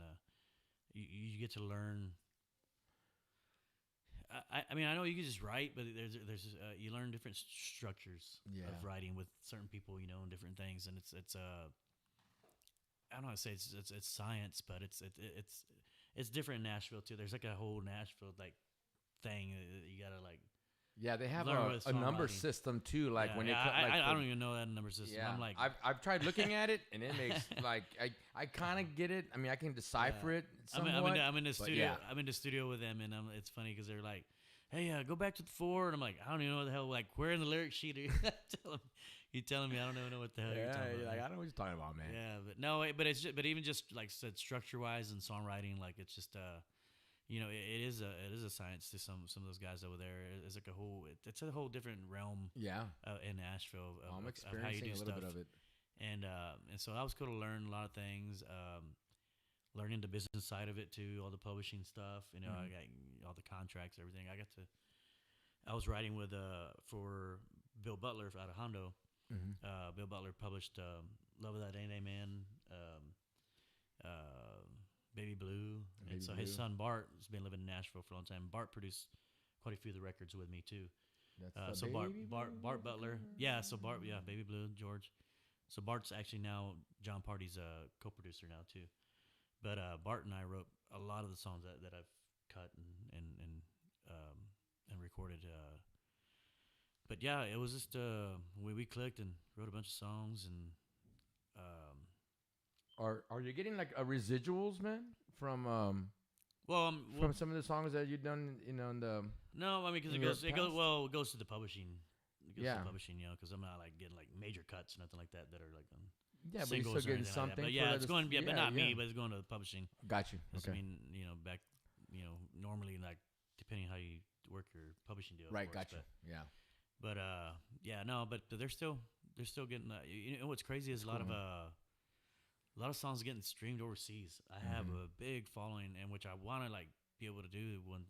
you get to learn. I mean, I know you can just write, but there's you learn different structures of writing with certain people, and different things, and it's I don't know how to say it's science, but it's different in Nashville too. There's like a whole Nashville like thing that you gotta like.
Yeah, they have
learn
a number system too. Like when
I don't even know that number system.
Yeah,
I'm like,
I've tried looking at it, and it makes like I kind of get it. I mean, I can decipher it somewhat.
I'm in the studio.
Yeah.
I'm in the studio with them, and it's funny because they're like, "Hey, go back to the 4," and I'm like, "I don't even know what the hell. Like, where in the lyric sheet are you?" You telling me I don't even know what the hell you're talking about.
Like, I don't know what you're talking about, man.
Yeah, but no, but even just like I said, structure wise and songwriting, like it's just it is a science to some of those guys over there. It's like it's a whole different realm.
Yeah.
In Nashville,
I'm
of
experiencing
how you do
a little
stuff.
bit of it.
And so that was cool to learn a lot of things. Learning the business side of it too, all the publishing stuff. I got all the contracts, everything. I was writing with for Bill Butler out of Hondo. Bill Butler published "Love of That Day Man," "Baby Blue," and so his son Bart has been living in Nashville for a long time. Bart produced quite a few of the records with me too.
That's
so Bart Butler, "Baby Blue," George. So Bart's actually now John Party's co-producer now too. But Bart and I wrote a lot of the songs that I've cut and recorded. But yeah, it was just we clicked and wrote a bunch of songs, and
are you getting like a residuals, man, from from some of the songs that you've done, in the
no, I mean because it goes to the publishing. It goes to the publishing, because I'm not like getting like major cuts, nothing like that are like
but you're
singles
still getting
or anything
something.
like that. But yeah, it's going, but not me,
yeah.
but it's going to the publishing.
Got you. Okay.
I mean, back, normally like depending how you work your publishing deal.
Right.
Of course,
Got you. Yeah.
But but they're still getting. What's crazy is a lot of songs getting streamed overseas. I have a big following, and which I want to like be able to do when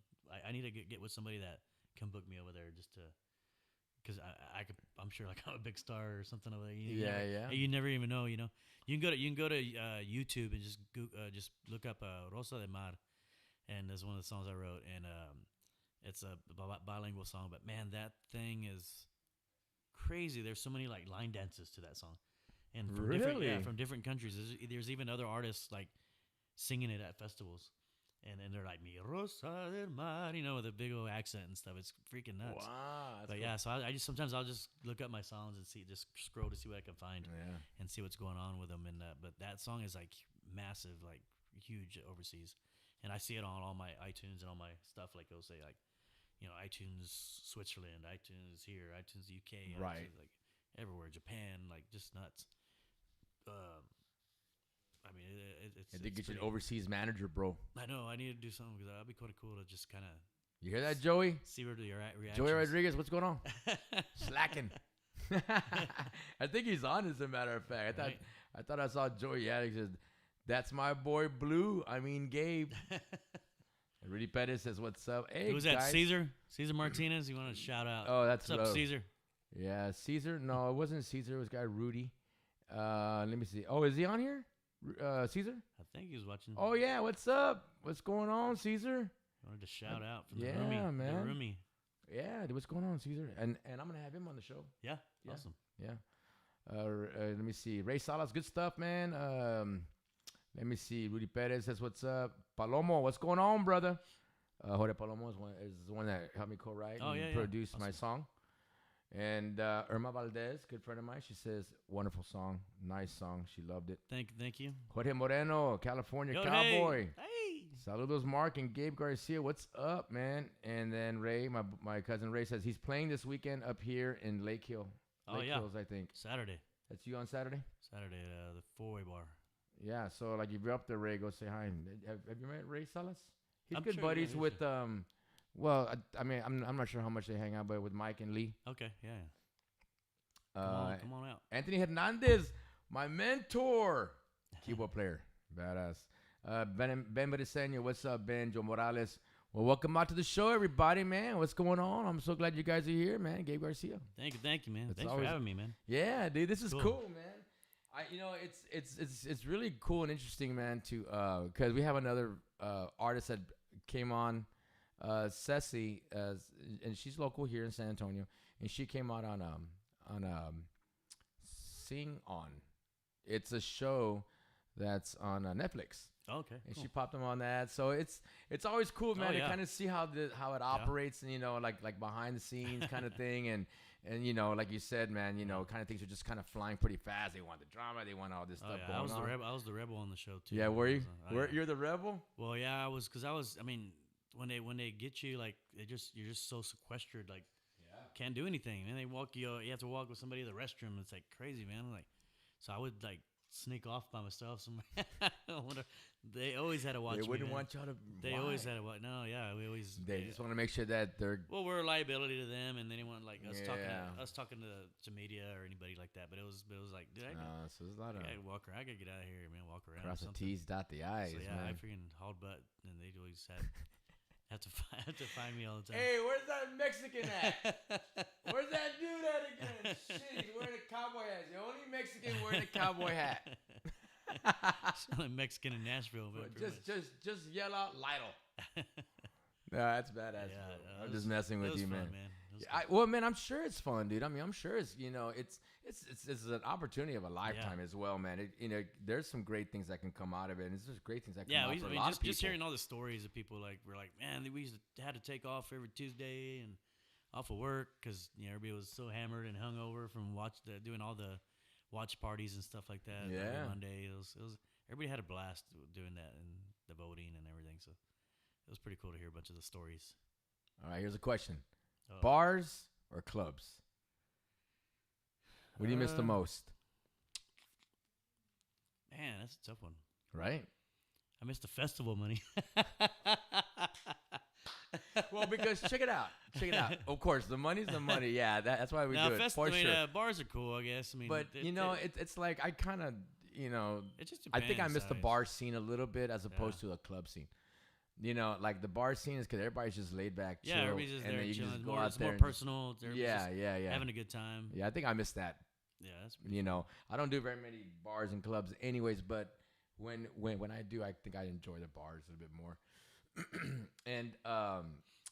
I need to get with somebody that can book me over there just to. Because I'm sure like I'm a big star or something over there. You never even know. You can go to YouTube and just look up Rosa de Mar, and there's one of the songs I wrote, and it's a bilingual song. But man, that thing is crazy. There's so many like line dances to that song, and from different countries. There's even other artists like singing it at festivals. And they're like, "Mi Rosa del Mar," with a big old accent and stuff. It's freaking nuts.
Wow.
But yeah, so I just sometimes I'll just look up my songs and just scroll to see what I can find, and see what's going on with them. And but that song is like massive, like huge overseas, and I see it on all my iTunes and all my stuff. Like they'll say like, iTunes Switzerland, iTunes here, iTunes UK,
right?
iTunes, like everywhere, Japan, like just nuts. I mean, it's.
I think
it's
you should
pretty-
overseas manager, bro.
I know. I need to do something because that'd be kind of cool to just kind of
You hear that, Joey?
see where your reaction.
Joey Rodriguez, what's going on? Slacking. I think he's on, as a matter of fact. I thought I saw Joey Yaddick says, "That's my boy Blue." I mean Gabe. And Rudy Pettis says, "What's up?" Hey,
Who's that?
guys.
Caesar Martinez. You want to shout out?
Oh, that's
what's up,
love.
Caesar?
Yeah, Caesar. No, it wasn't Caesar. It was guy Rudy. Let me see. Oh, is he on here? Caesar?
I think he was watching.
Oh yeah. What's up? What's going on, Caesar?
Wanted to shout out from
Yeah,
the roomie.
man.
The roomie.
Yeah, dude, what's going on, Caesar? And I'm gonna have him on the show.
Yeah,
Yeah.
awesome.
Yeah. Let me see. Ray Salas, good stuff, man. Let me see. Rudy Perez says, "What's up?" Palomo, what's going on, brother? Jorge Palomo is the one that helped me co-write and produce my song. And Irma Valdez, good friend of mine, she says, "Wonderful song, nice song. She loved it."
Thank you.
Jorge Moreno, California
Yo,
Cowboy.
Hey.
Saludos, Mark and Gabe Garcia. What's up, man? And then Ray, my cousin Ray says he's playing this weekend up here in Lake Hill. Lake Hills, I think.
Saturday.
That's you on Saturday?
At the four-way bar.
Yeah, so like if you're up there, Ray, go say hi. Have you met Ray Salas? He's
I'm
good
sure,
buddies
yeah,
with well, I mean, I'm not sure how much they hang out, but with Mike and Lee.
Okay, yeah. Come on out.
Anthony Hernandez, my mentor, keyboard player, badass. Ben Bariseño, what's up, Ben? Joe Morales. Well, welcome out to the show, everybody, man. What's going on? I'm so glad you guys are here, man. Gabe Garcia.
Thank you, man.
It's
Thanks
always-
for having me, man.
Yeah, dude, this is
Cool.
cool, man. It's really cool and interesting, man. To because we have another artist that came on, Ceci, and she's local here in San Antonio, and she came out on Sing On. It's a show that's on Netflix.
Okay.
And
cool.
she popped them on that, so it's always cool, man, to
yeah.
kind of see how it operates, and like behind the scenes kind of thing, and like you said, man, kind of things are just kind of flying pretty fast. They want the drama, they want all this stuff going on.
I was the rebel on the show too.
Yeah, were you?
Yeah.
You're the rebel?
Well, yeah, I was, cause I mean, when they get you, like you're just so sequestered, like can't do anything. And they walk you have to walk with somebody to the restroom. It's like crazy, man. Like, so I would like sneak off by myself somewhere. They always had to watch.
They
me,
wouldn't
man.
want y'all to.
They
why?
always had to watch. No, yeah, we always.
They just want to make sure that they're.
Well, we're a liability to them, and they didn't want like us
Yeah.
talking to media or anybody like that. But it was like, dude,
So there's a lot of
I walk around. I gotta get out of here, man. Walk around.
cross
or
the
something.
T's, dot the I's,
So yeah, I
man.
freaking hauled butt, and they always have to find me all the time.
Hey, where's that Mexican at? Where's that dude at again? Shit, he's wearing a cowboy hat. The only Mexican wearing a cowboy hat.
Sound Mexican in Nashville, but
Just yell out Lytle. No, that's badass.
Yeah,
bro. I'm just messing with you,
fun,
man.
It was
Yeah, well, man, I'm sure it's fun, dude. I mean, I'm sure it's it's an opportunity of a lifetime as well, man. There's some great things that can come out of it, and it's just great things that come out for a lot of people.
just hearing all the stories of people like we're like, man, we had to take off every Tuesday and off of work because everybody was so hammered and hungover from doing all the watch parties and stuff like that.
Yeah.
Every Monday, it was everybody had a blast doing that and the voting and everything. So it was pretty cool to hear a bunch of the stories.
All right, here's a question:
Oh.
bars or clubs? What do you miss the most?
Man, that's a tough one.
Right?
I missed the festival money.
Well, because check it out. Of course, the money's the money. Yeah, that's why we do it for sure.
Bars are cool, I guess. I mean,
But it's like I kind of
it just
I think I
depends,
miss the
guys.
bar scene a little bit as opposed to a club scene. Like the bar scene is because everybody's just laid back, chill,
Yeah, everybody's just
and
there
then you can
chilling.
just
It's
go
more,
out
it's
there.
more
and
personal. Everybody's
yeah,
just having a good time.
yeah. I think I miss that.
Yeah, that's
I don't do very many bars and clubs, anyways. But when I do, I think I enjoy the bars a little bit more. And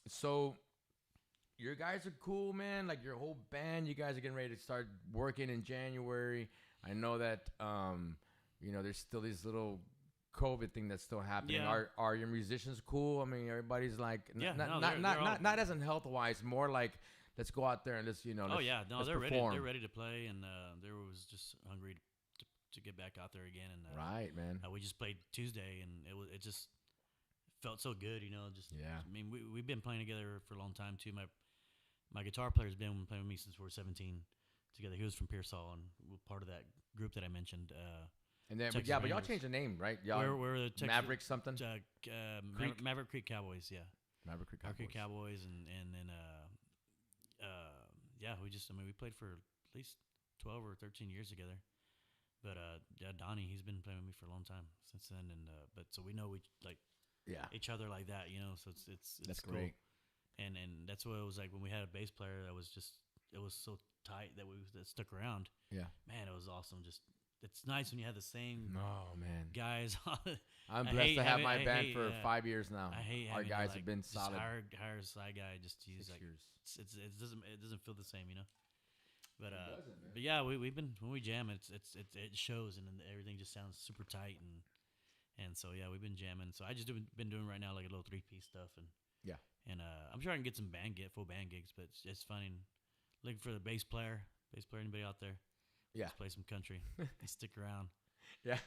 so your guys are cool, man. Like your whole band, you guys are getting ready to start working in January. I know that there's still this little COVID thing that's still happening.
Yeah.
Are your musicians cool? I mean, everybody's like,
Yeah, no,
not as in health wise, more like let's go out there and let's
Oh yeah, no,
let's
they're
perform.
ready. They're ready to play, and they was just hungry to get back out there again. And
Right, man.
we just played Tuesday, and it just felt so good,
Yeah.
I mean, we've been playing together for a long time too. My guitar player's been playing with me since we were 17, together. He was from Pearsall and we're part of that group that I mentioned.
And then,
Texas
but y'all
Rangers.
changed the name, right? Y'all
We're the Texas,
Maverick something.
Creek? Maverick Creek Cowboys. Yeah,
Maverick Creek
Maverick
Cowboys.
Creek Cowboys, and then yeah, we played for at least 12 or 13 years together. But yeah, Donnie, he's been playing with me for a long time since then, and but so we know each other like that, you know. So it's
That's
cool.
great.
And that's what it was like when we had a bass player that was just, it was so tight that that stuck around.
Yeah,
man, it was awesome. Just it's nice when you have the same
man
guys.
I'm blessed to have my band for 5 years now.
I hate
our guys
like,
have been solid.
Hire a side guy just to use
6
like
years.
it doesn't feel the same, you know. But but yeah, we've been, when we jam, it shows, and then everything just sounds super tight, and so yeah, we've been jamming. So I just been doing right now like a little 3-piece stuff, and
yeah,
and I'm sure I can get some full band gigs, but it's finding, looking for the bass player, anybody out there?
Yeah,
let's play some country and stick around.
Yeah.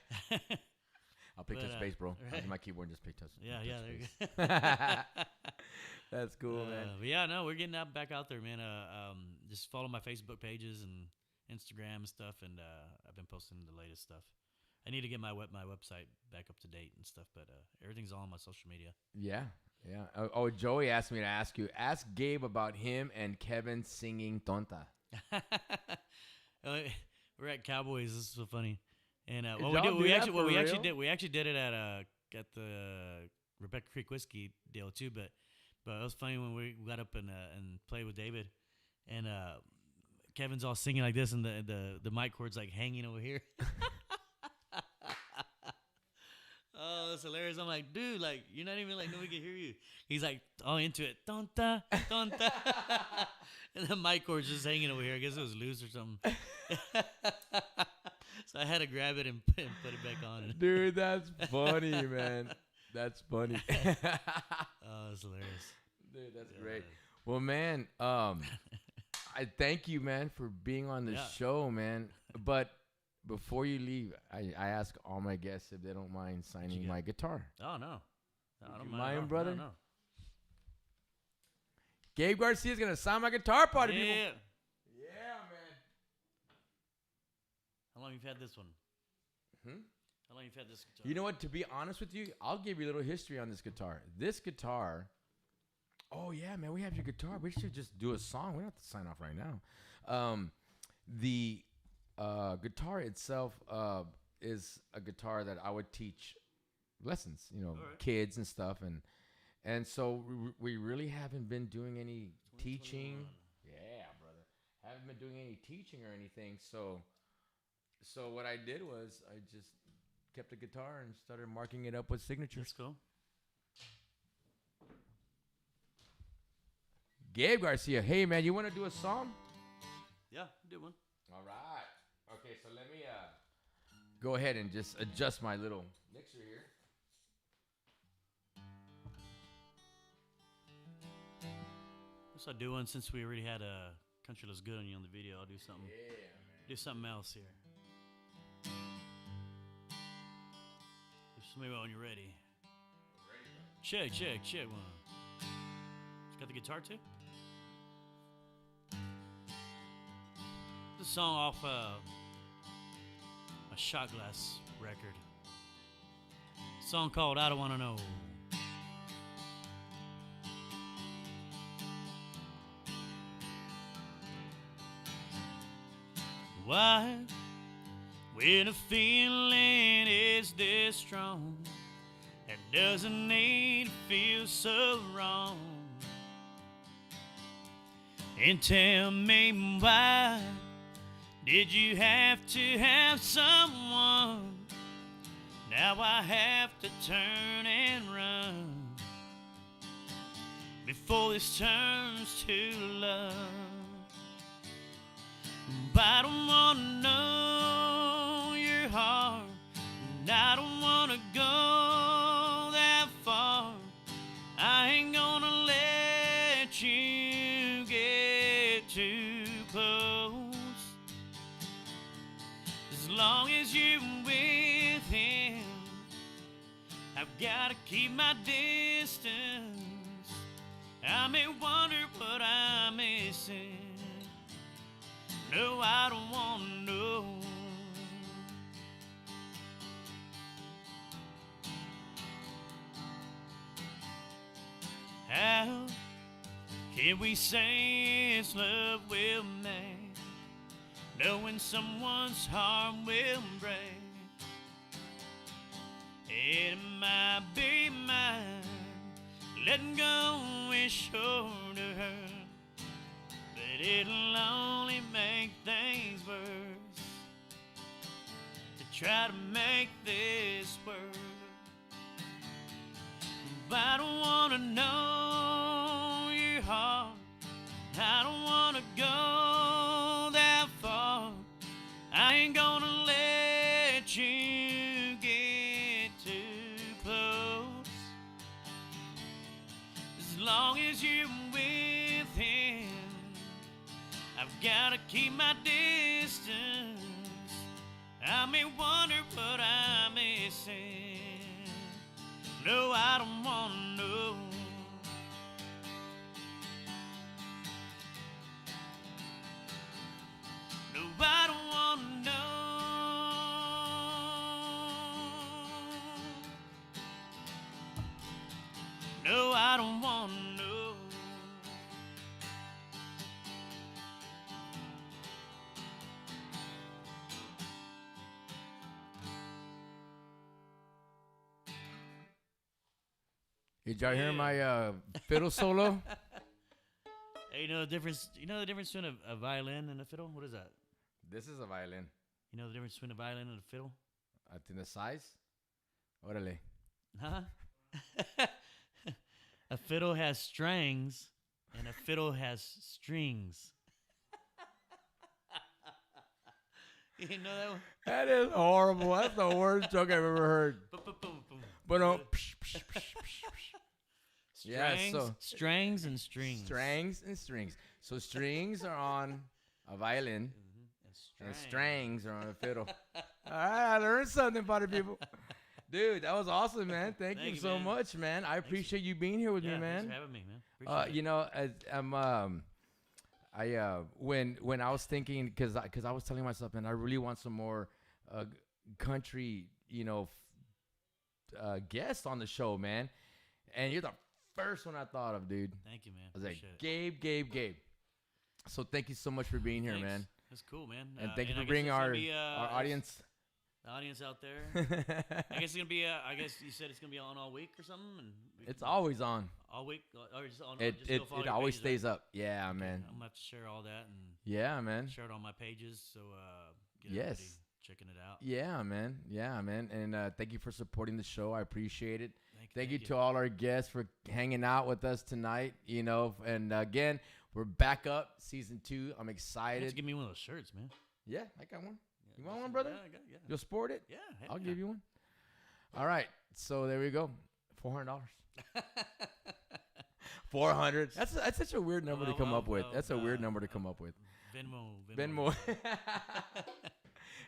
I'll pick touch bass, bro.
Right.
I'll do my keyboard and just pick touch.
Yeah,
touch
there you
bass. That's cool, man.
But yeah, no, we're getting back out there, man. Just follow my Facebook pages and Instagram and stuff, and I've been posting the latest stuff. I need to get my website back up to date and stuff, but everything's all on my social media.
Yeah, yeah. Oh, Joey asked me to ask you. Ask Gabe about him and Kevin singing "Tonta."
We're at Cowboys. This is so funny. And
we
actually did it at the Rebecca Creek Whiskey deal too. But it was funny when we got up and played with David, and Kevin's all singing like this, and the mic cord's like hanging over here. Oh, it's hilarious. I'm like, dude, like, you're not even like, nobody can hear you. He's like, all into it. Tonta, tonta. And the mic cord's just hanging over here. I guess it was loose or something. So I had to grab it and put it back on.
Dude, that's funny, man. That's funny.
Oh, it's hilarious.
Dude, that's great. Well, man, I thank you, man, for being on the show, man. But before you leave, I ask all my guests if they don't mind signing my guitar.
Oh, no. I don't
mind, brother?
No.
Gabe Garcia is going to sign my guitar party, people.
Yeah,
man.
How long have you had this one? How long have you had this guitar?
You know what? To be honest with you, I'll give you a little history on this guitar. This guitar, oh, yeah, man, we have your guitar. We should just do a song. We don't have to sign off right now. The guitar itself is a guitar that I would teach lessons, kids and stuff. And so we really haven't been doing any teaching. Yeah, brother. Haven't been doing any teaching or anything. So what I did was I just kept the guitar and started marking it up with signatures.
That's cool.
Gabe Garcia, hey, man, you want to do a song?
Yeah, do one.
All right. Okay, so let me go ahead and just adjust my little mixer here.
I'll do one since we already had a Country Looks Good on you on the video. I'll do something.
Yeah, man.
Do something else here. Just maybe when you're ready. Check. One. Got the guitar too? This song off a Shot Glass record. Song called I Don't Wanna Know. Why, when a feeling is this strong, it doesn't need to feel so wrong? And tell me, why did you have to have someone? Now I have to turn and run before this turns to love. But I don't wanna know your heart, and I don't wanna go that far. I ain't gonna let you get too close. As long as you're with him, I've gotta keep my distance. I may wonder what I'm missing.
No, I don't want to know. How can we say it's love will make, knowing someone's heart will break? It might be mine, letting go is sure to hurt, but it'll only make things worse to try to make this work. I don't wanna know your heart, I don't wanna go that far. I ain't gonna let you get too close. As long as you're with him, I've gotta keep my distance. I may wonder what I'm missing. No, I don't want to know. No, I don't want to know. No, I don't want to know.
Did y'all hear my fiddle solo?
Hey, you know the difference? You know the difference between a violin and a fiddle? What is that?
This is a violin.
You know the difference between a violin and a fiddle?
I think the size. Órale.
Huh? A fiddle has strings, and a fiddle has strings. You know that one?
That is horrible. That's the worst joke I've ever heard. But no. Yeah, so
strings and strings.
Strings and strings. So strings are on a violin, and strings are on a fiddle. All right, I learned something about it, people. Dude, that was awesome, man. Thank you so much, man. I appreciate you being here with me, man.
Thanks for having me, man. Appreciate
You know, when I was thinking, because I was telling myself, man, I really want some more country, guests on the show, man. And you're the first one I thought of, dude.
Thank you, man.
I was like, Gabe. So thank you so much for being here, man.
That's cool, man.
And thank you for bringing our audience.
The audience out there. I guess it's gonna be. I guess you said it's gonna be on all week or something. And
it's always on.
All week, or just on.
It always stays up. Yeah,
okay,
man.
I'm gonna have to share all that and.
Yeah, man.
Share it on my pages, so get
yes.
everybody checking it out.
Yeah, man. And thank you for supporting the show. I appreciate it. Thank you
to
all our guests for hanging out with us tonight. And again, we're back up, season 2. I'm excited.
Just give me one of those shirts, man.
Yeah, I got one. You want one, brother?
Yeah, I got, yeah.
You'll sport it?
Yeah.
I'll give you one. All right. So there we go. $400. 400. That's such a weird number to come up with. That's a weird number to come up with. Venmo.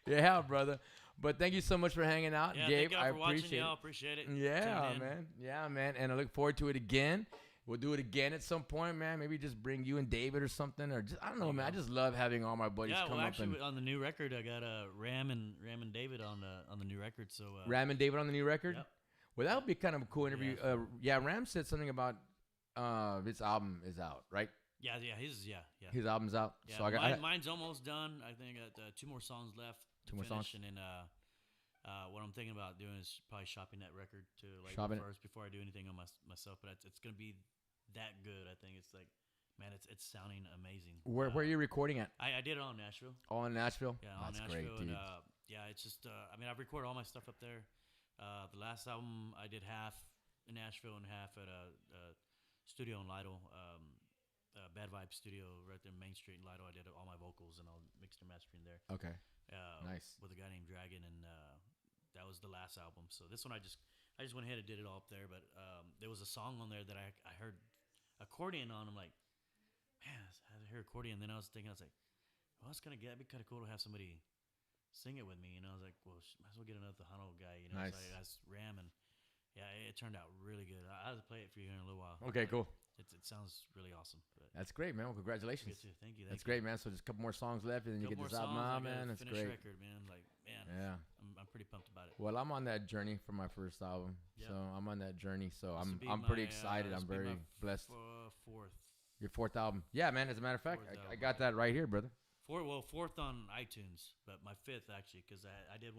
Yeah, brother. But thank you so much for hanging out, Gabe.
Thank you for watching, y'all. Appreciate it.
Yeah, man. Yeah, man. And I look forward to it again. We'll do it again at some point, man. Maybe just bring you and David or something, or just I don't know, man. I just love having all my buddies come up.
Actually, on the new record, I got Ram and David on the new record. So
Ram and David on the new record.
Yep.
Well, that would be kind of a cool interview. Ram said something about his album is out, right?
Yeah.
His album's out.
Yeah,
so
mine's almost done. I think I got 2 more songs left.
Two more songs.
And then what I'm thinking about doing is probably shopping that record to first before I do anything on myself. But it's gonna be that good. I think it's like, man, it's sounding amazing.
Where are you recording at?
I did it on Nashville.
Oh, in Nashville.
Yeah,
that's
on Nashville.
Great, dude.
And it's just I've recorded all my stuff up there. The last album I did half in Nashville and half at a studio in Lytle. Bad Vibe Studio right there, Main Street in Lytle. I did all my vocals and all mixed and mastering there.
Okay. Nice.
With a guy named Dragon, and that was the last album. So this one I just went ahead and did it all up there. But there was a song on there that I heard accordion on. I'm like, man, I hear accordion. Then I was thinking, well, that'd be kind of cool to have somebody sing it with me. And I was like, well, might as well get another Tejano guy.
Nice.
So I asked Ram, and yeah, it turned out really good. I'll have to play it for you here in a little while.
Okay, cool.
it sounds really awesome. But
That's great, man. Well, congratulations.
you too. Thank you.
That's great, man. So just a couple more songs left, and then you get this album out, man. That's great.
Record, man. Like, man.
Yeah.
I'm pretty pumped about it.
Well, I'm on that journey for my first album,
Yep.
so I'm on that journey. So
This will
I'm
be
pretty
my,
excited.
this
I'm
will be
very
my
blessed.
Fourth.
Your fourth album, yeah, man. As a matter of fact,
Fourth
I
album.
got that right here, brother.
Fourth on iTunes, but my fifth actually, because I did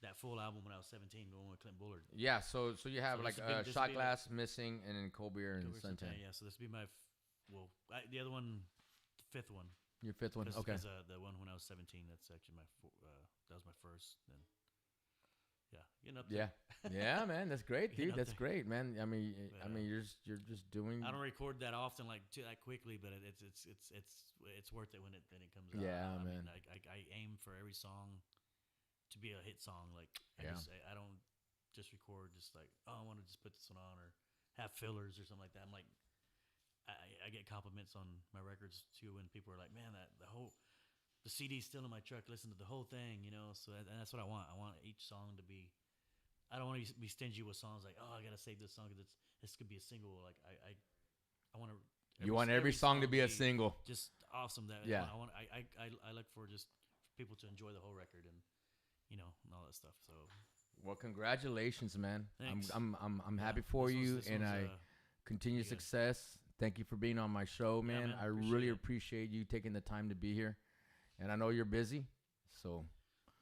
that full album when I was 17, the one with Clint Bullard.
Yeah. So you have
So
like
this will be
Shot
like-
Glass, Missing, and then Cold Beer and
Cover
Suntan.
Suntan, yeah. So this will be my the other one, the fifth one.
Your fifth one, okay.
Because the one when I was 17, that's actually that was my first. Then, yeah, getting up there.
Yeah, man. That's great,
Getting
dude.
up
That's
there.
great, man. I mean,
But,
you're just doing.
I don't record that often, like that quickly, but it's worth it when it comes out.
Yeah,
I
man.
mean, I aim for every song to be a hit song. Like I don't just record just like, oh, I want to just put this one on or have fillers or something like that. I'm like, I get compliments on my records too when people are like, man, the CD's still in my truck. Listen to the whole thing, you know. So and that's what I want. I want each song to be. I don't want to be stingy with songs like, oh, I gotta save this song because this could be a single. Like I want to.
You want every song to be a single.
Just awesome. That
Yeah.
I look for just people to enjoy the whole record and and all that stuff. So.
Well, congratulations, man.
Thanks.
I'm happy for you, and I continue
good.
success. Thank you for being on my show, man.
man,
I
appreciate
really
it.
appreciate you taking the time to be here, and I know you're busy, so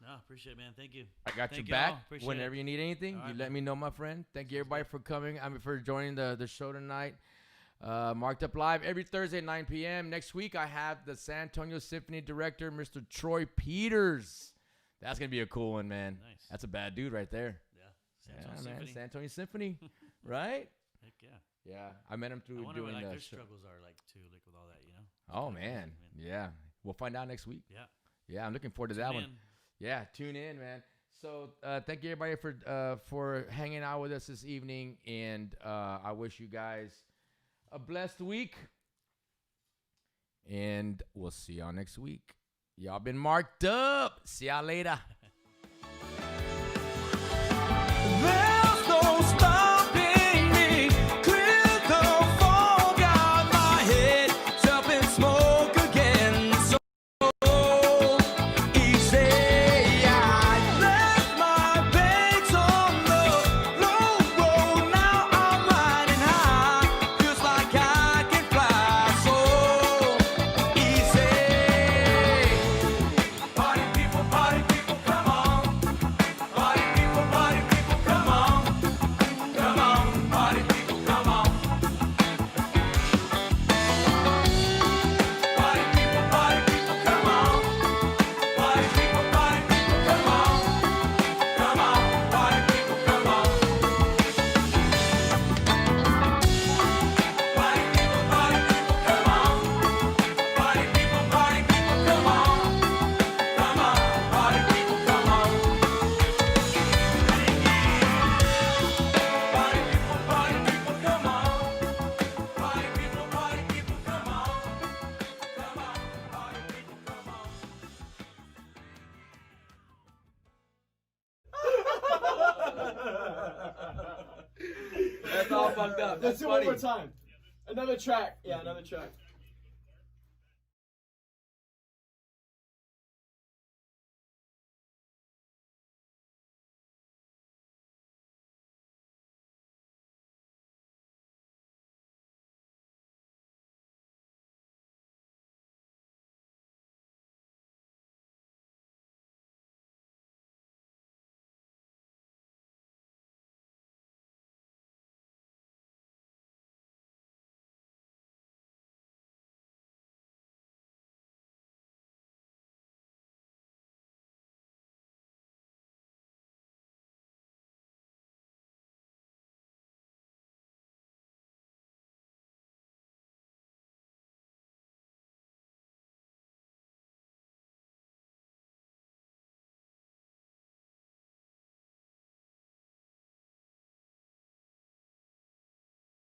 No, appreciate it, man. Thank you.
I got
Thank
your
y'all.
back
Appreciate
whenever
it.
you need anything.
All
You
right,
let
man.
me know, my friend. Thank you, everybody, for coming. For joining the show tonight. Marked Up Live every Thursday at 9 p.m. Next week, I have the San Antonio Symphony director, Mr. Troy Peters. That's gonna be a cool one, man.
Nice.
That's a bad dude right there.
Yeah.
Yeah,
Antonio
man.
Symphony.
San Antonio Symphony, right?
Heck yeah.
Yeah, I met him
I
through
wonder
doing
what
the
their
show.
struggles are like too, like with all that, you know.
Oh
Kinda crazy,
man, yeah. We'll find out next week.
Yeah.
Yeah, I'm looking forward to that
Tune
one.
in.
Yeah, tune in, man. So thank you everybody for hanging out with us this evening, and I wish you guys a blessed week, and we'll see y'all next week. Y'all been marked up. See y'all later.
There's no stopping me. Clear the fog out my head. Up in smoke again. So easy. I left my bags on the low road. Now I'm riding high. Feels like I can fly. So easy. Party people, come on. Party people, come on. Come on, party people, come on. Party people, come on. Party people, come on. Come on, party people, come on. Party people, come on. Party people, come on. Come on, party people, come on. Party people, come on. Party people, come on. Come on, party people, come on.
That's all fucked up. Let's do it one more time. Another track. Yeah, another track.